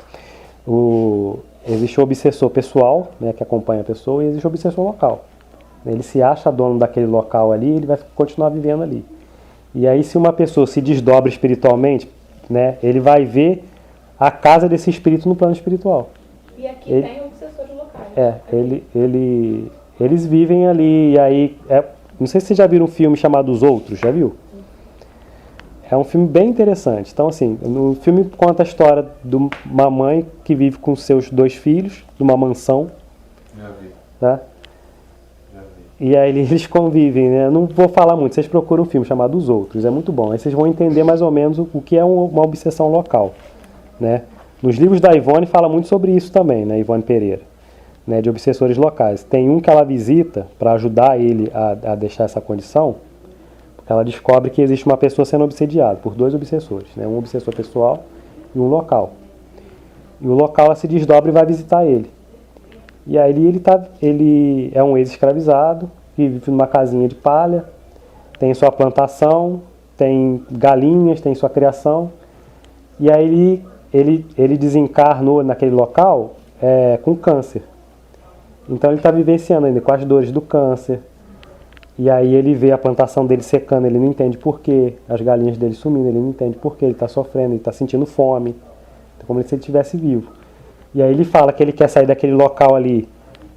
Existe o obsessor pessoal, né, que acompanha a pessoa, e existe o obsessor local. Ele se acha dono daquele local ali, ele vai continuar vivendo ali. E aí, se uma pessoa se desdobra espiritualmente, né, ele vai ver a casa desse espírito no plano espiritual. E aqui Ele- tem obsessores locais. Eles vivem ali, e aí... não sei se vocês já viram um filme chamado Os Outros, já viu? É um filme bem interessante. Então, assim, no filme conta a história de uma mãe que vive com seus 2 filhos, numa mansão, Já vi, tá? já vi. E aí eles convivem, né? Eu não vou falar muito, vocês procuram um filme chamado Os Outros, é muito bom. Aí vocês vão entender mais ou menos o que é uma obsessão local, né? Nos livros da Ivone fala muito sobre isso também, né? Ivone Pereira, né? De obsessores locais. Tem um que ela visita para ajudar ele a deixar essa condição, porque ela descobre que existe uma pessoa sendo obsediada por 2 obsessores, né? Um obsessor pessoal e um local. E o local ela se desdobra e vai visitar ele. E aí ele é um ex-escravizado, que vive numa casinha de palha, tem sua plantação, tem galinhas, tem sua criação. E aí ele desencarnou naquele local com câncer. Então ele está vivenciando ainda com as dores do câncer. E aí ele vê a plantação dele secando, ele não entende por quê. As galinhas dele sumindo, ele não entende por quê. Ele está sofrendo, ele está sentindo fome. É como se ele estivesse vivo. E aí ele fala que ele quer sair daquele local ali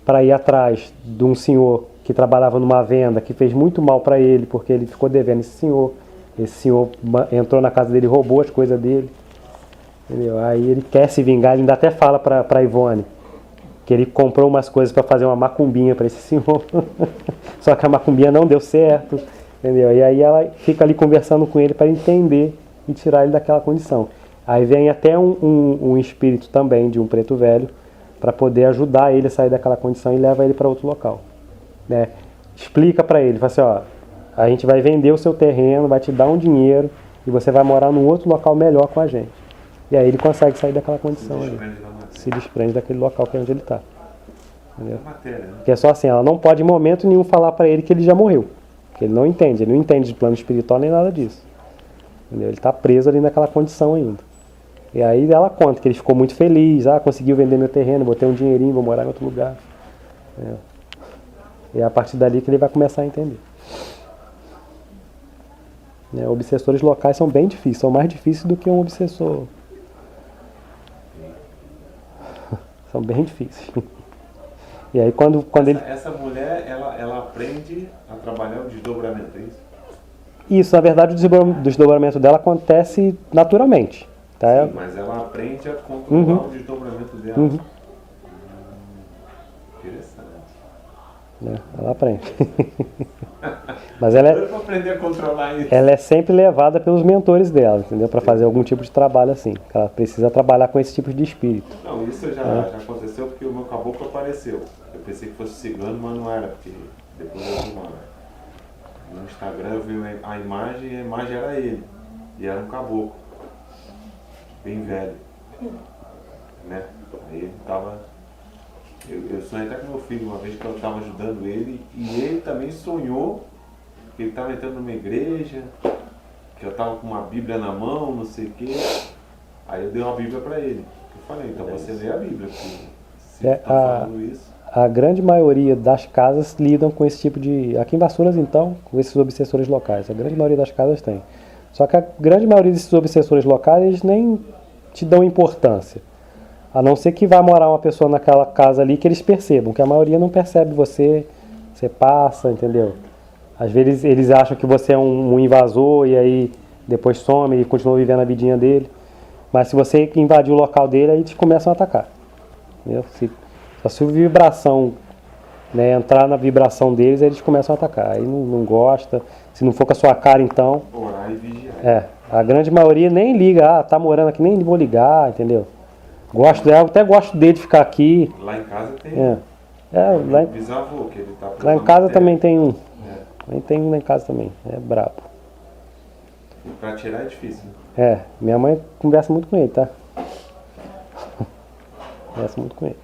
para ir atrás de um senhor que trabalhava numa venda, que fez muito mal para ele, porque ele ficou devendo esse senhor. Esse senhor entrou na casa dele e roubou as coisas dele. Entendeu? Aí ele quer se vingar, ele ainda até fala para Ivone que ele comprou umas coisas para fazer uma macumbinha para esse senhor. Só que a macumbinha não deu certo. Entendeu? E aí ela fica ali conversando com ele para entender e tirar ele daquela condição. Aí vem até um espírito também de um preto velho para poder ajudar ele a sair daquela condição e leva ele para outro local. Né? Explica para ele, fala assim, ó, a gente vai vender o seu terreno, vai te dar um dinheiro e você vai morar num outro local melhor com a gente. E aí ele consegue sair daquela condição ali. Se desprende daquele local que é onde ele está. Entendeu? Matéria, né? Porque é só assim, ela não pode em momento nenhum falar para ele que ele já morreu. Porque ele não entende de plano espiritual nem nada disso. Entendeu? Ele está preso ali naquela condição ainda. E aí ela conta que ele ficou muito feliz, conseguiu vender meu terreno, botei um dinheirinho, vou morar em outro lugar. Entendeu? E é a partir dali que ele vai começar a entender. Né? Obsessores locais são bem difíceis, são mais difíceis do que um obsessor. São bem difíceis. E aí quando ele... Essa mulher, ela aprende a trabalhar o desdobramento, é isso? Isso, na verdade, o desdobramento dela acontece naturalmente. Tá? Sim, mas ela aprende a controlar o desdobramento dela. Uhum. Interessante. né? Ela aprende. Mas ela Eu vou aprender a controlar isso. é sempre levada pelos mentores dela, entendeu? Para fazer algum tipo de trabalho assim. Ela precisa trabalhar com esse tipo de espírito. Não, isso já aconteceu porque o meu caboclo apareceu. Eu pensei que fosse cigano, mas não era, porque depois eu vi no Instagram, eu vi a imagem e a imagem era ele. E era um caboclo. Bem velho. Né? Aí ele tava. Eu sonhei até com meu filho uma vez que eu estava ajudando ele e ele também sonhou que ele estava entrando numa igreja, que eu estava com uma Bíblia na mão, não sei o quê. Aí eu dei uma Bíblia para ele. Eu falei, então você lê a Bíblia, porque se está falando isso. A grande maioria das casas lidam com esse tipo de... Aqui em Vassouras, então, com esses obsessores locais. A grande maioria das casas tem. Só que a grande maioria desses obsessores locais, eles nem te dão importância. A não ser que vá morar uma pessoa naquela casa ali que eles percebam, que a maioria não percebe você passa, entendeu? Às vezes eles acham que você é um invasor e aí depois some e continua vivendo a vidinha dele. Mas se você invadir o local dele, aí eles começam a atacar. Entendeu? Se a vibração, né, entrar na vibração deles, aí eles começam a atacar. Aí não gosta. Se não for com a sua cara, então... Orar e vigiar. A grande maioria nem liga. Tá morando aqui, nem vou ligar, entendeu? Até gosto dele ficar aqui. Lá em casa tem lá, bisavô, que ele tá lá em casa também tem um. É. Tem um lá em casa também. É brabo. E pra tirar é difícil, né? Minha mãe conversa muito com ele, tá? Conversa muito com ele.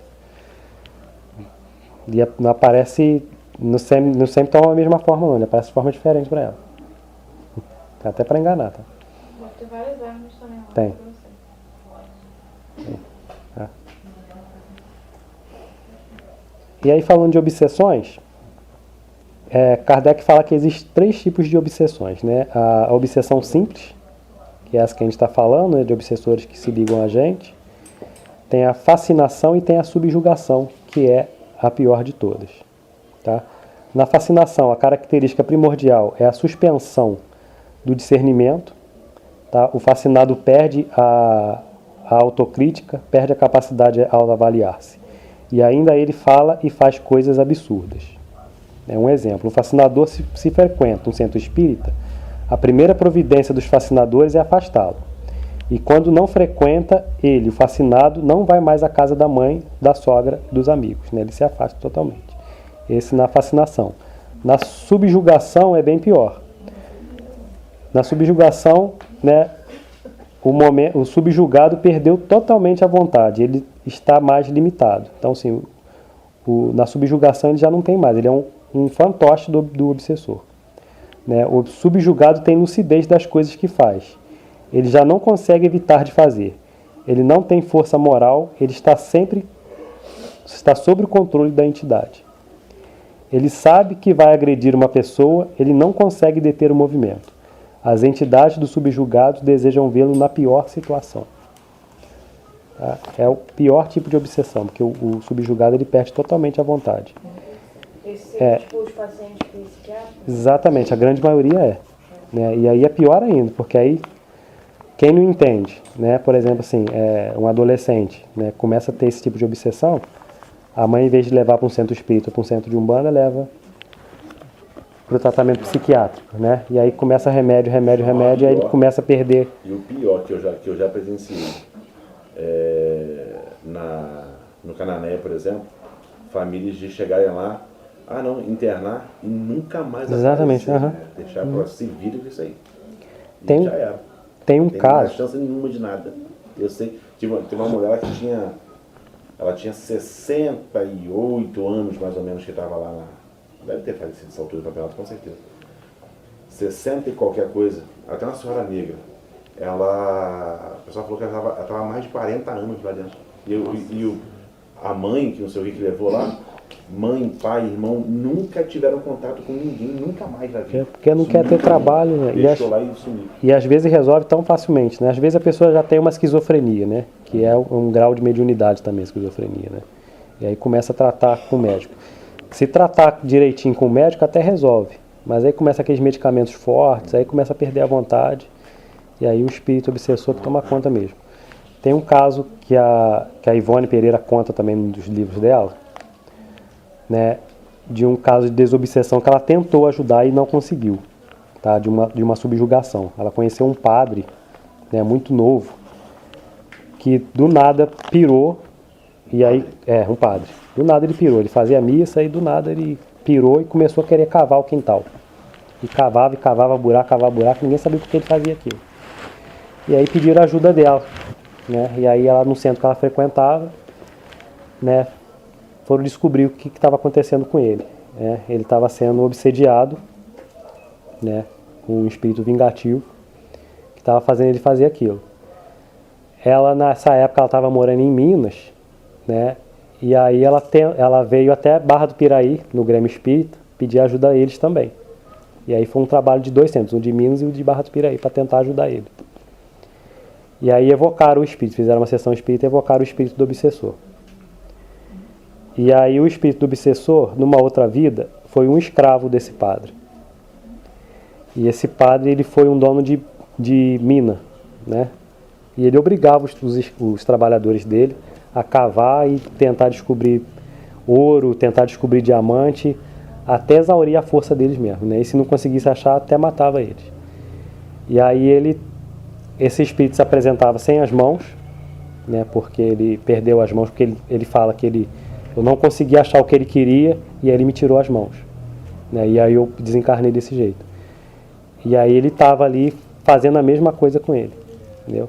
E não aparece. Não sempre toma a mesma forma, não. Ele aparece de forma diferente pra ela. Até pra enganar, tá? Tem várias armas também lá. Tem. pra você. E aí, falando de obsessões, Kardec fala que existem 3 tipos de obsessões, né? A obsessão simples, que é essa que a gente está falando, né, de obsessores que se ligam a gente. Tem a fascinação e tem a subjugação, que é a pior de todas. Tá? Na fascinação, a característica primordial é a suspensão do discernimento. Tá? O fascinado perde a autocrítica, perde a capacidade ao avaliar-se. E ainda ele fala e faz coisas absurdas. É um exemplo. O fascinador, se frequenta um centro espírita, a primeira providência dos fascinadores é afastá-lo. E quando não frequenta, ele, o fascinado, não vai mais à casa da mãe, da sogra, dos amigos. Né? Ele se afasta totalmente. Esse na fascinação. Na subjugação é bem pior. Na subjugação, né, o subjugado perdeu totalmente a vontade. Ele está mais limitado. Então, assim, na subjugação ele já não tem mais. Ele é um fantoche do obsessor. Né? O subjugado tem lucidez das coisas que faz. Ele já não consegue evitar de fazer. Ele não tem força moral, ele está sob o controle da entidade. Ele sabe que vai agredir uma pessoa, ele não consegue deter o movimento. As entidades do subjugado desejam vê-lo na pior situação. Tá? É o pior tipo de obsessão, porque o subjugado ele perde totalmente a vontade. Esse é tipo os pacientes psiquiátricos? Exatamente, a grande maioria é. Né? E aí é pior ainda, porque aí quem não entende, né? Por exemplo, assim, um adolescente, né, começa a ter esse tipo de obsessão, a mãe, em vez de levar para um centro espírita ou para um centro de umbanda, leva para o tratamento psiquiátrico, né? E aí começa remédio, e aí ele começa a perder. E o pior que eu já presenciei, no Canané, por exemplo, famílias de chegarem lá, internar e nunca mais Exatamente, aparecer, né? Deixar para se vir com isso aí. E Tem- já era. Tem um Tem caso. Não chance nenhuma de nada. Eu sei, tem uma mulher que tinha 68 anos, mais ou menos, que estava lá deve ter falecido nessa altura do campeonato, com certeza. 60 e qualquer coisa, até uma senhora negra. A pessoa falou que ela estava há mais de 40 anos lá dentro. A mãe, que não sei o que levou lá, mãe, pai, irmão, nunca tiveram contato com ninguém, nunca mais na vida. Porque não quer ter trabalho, né? Deixou lá e sumiu. E às vezes resolve tão facilmente, né? Às vezes a pessoa já tem uma esquizofrenia, né? Que é um grau de mediunidade também, a esquizofrenia, né? E aí começa a tratar com o médico. Se tratar direitinho com o médico, até resolve. Mas aí começa aqueles medicamentos fortes, aí começa a perder a vontade. E aí o espírito obsessor que toma conta mesmo. Tem um caso que a Ivone Pereira conta também num dos livros dela, né? de um caso de desobsessão que ela tentou ajudar e não conseguiu, tá? De uma subjugação. Ela conheceu um padre, né, muito novo, que do nada pirou, e aí, um padre, do nada ele pirou, ele fazia missa e do nada ele pirou e começou a querer cavar o quintal. E cavava buraco, ninguém sabia por que ele fazia aquilo. E aí pediram ajuda dela, né? E aí ela, no centro que ela frequentava, né, foram descobrir o que estava acontecendo com ele, né? Ele estava sendo obsediado, né, com um espírito vingativo que estava fazendo ele fazer aquilo. Ela, nessa época, ela estava morando em Minas, né? E aí ela veio até Barra do Piraí, no Grêmio Espírita, pedir ajuda a eles também. E aí foi um trabalho de 2 centros, o de Minas e o de Barra do Piraí, para tentar ajudar ele. E aí evocaram o espírito, fizeram uma sessão espírita e evocaram o espírito do obsessor. E aí o espírito do obsessor, numa outra vida, foi um escravo desse padre. E esse padre, ele foi um dono de mina, né? E ele obrigava os trabalhadores dele a cavar e tentar descobrir ouro, tentar descobrir diamante, até exaurir a força deles mesmo, né? E se não conseguisse achar, até matava eles. E aí esse espírito se apresentava sem as mãos, né? Porque ele perdeu as mãos, porque ele fala que eu não consegui achar o que ele queria e aí ele me tirou as mãos, né? E aí eu desencarnei desse jeito. E aí ele estava ali fazendo a mesma coisa com ele, entendeu?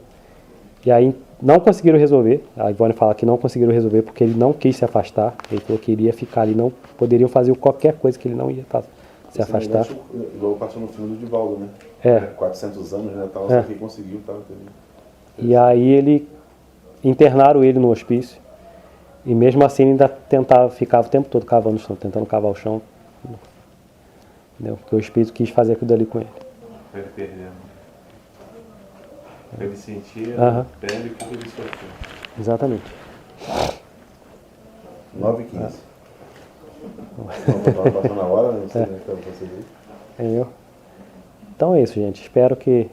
E aí não conseguiram resolver, a Ivone fala que não conseguiram resolver porque ele não quis se afastar, ele falou que iria ficar ali, não poderiam fazer qualquer coisa que ele não ia se afastar. Negócio, igual passou no filme do Divaldo, né? 400 anos, né? Só que conseguiu, E aí internaram ele no hospício, e mesmo assim ele ainda ficava o tempo todo cavando o chão, tentando cavar o chão, entendeu? Porque o espírito quis fazer aquilo ali com ele. Ele perdendo. Ele sentia, perde o que ele sofreu. Exatamente. 9h15. Estava passando a hora, não sei como é que estava vocês aí. Entendeu? Então é isso, gente. Espero que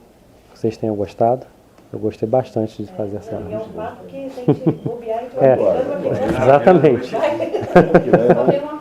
vocês tenham gostado. Eu gostei bastante de fazer essa... É um papo que tem que bobear e vai exatamente. ficando.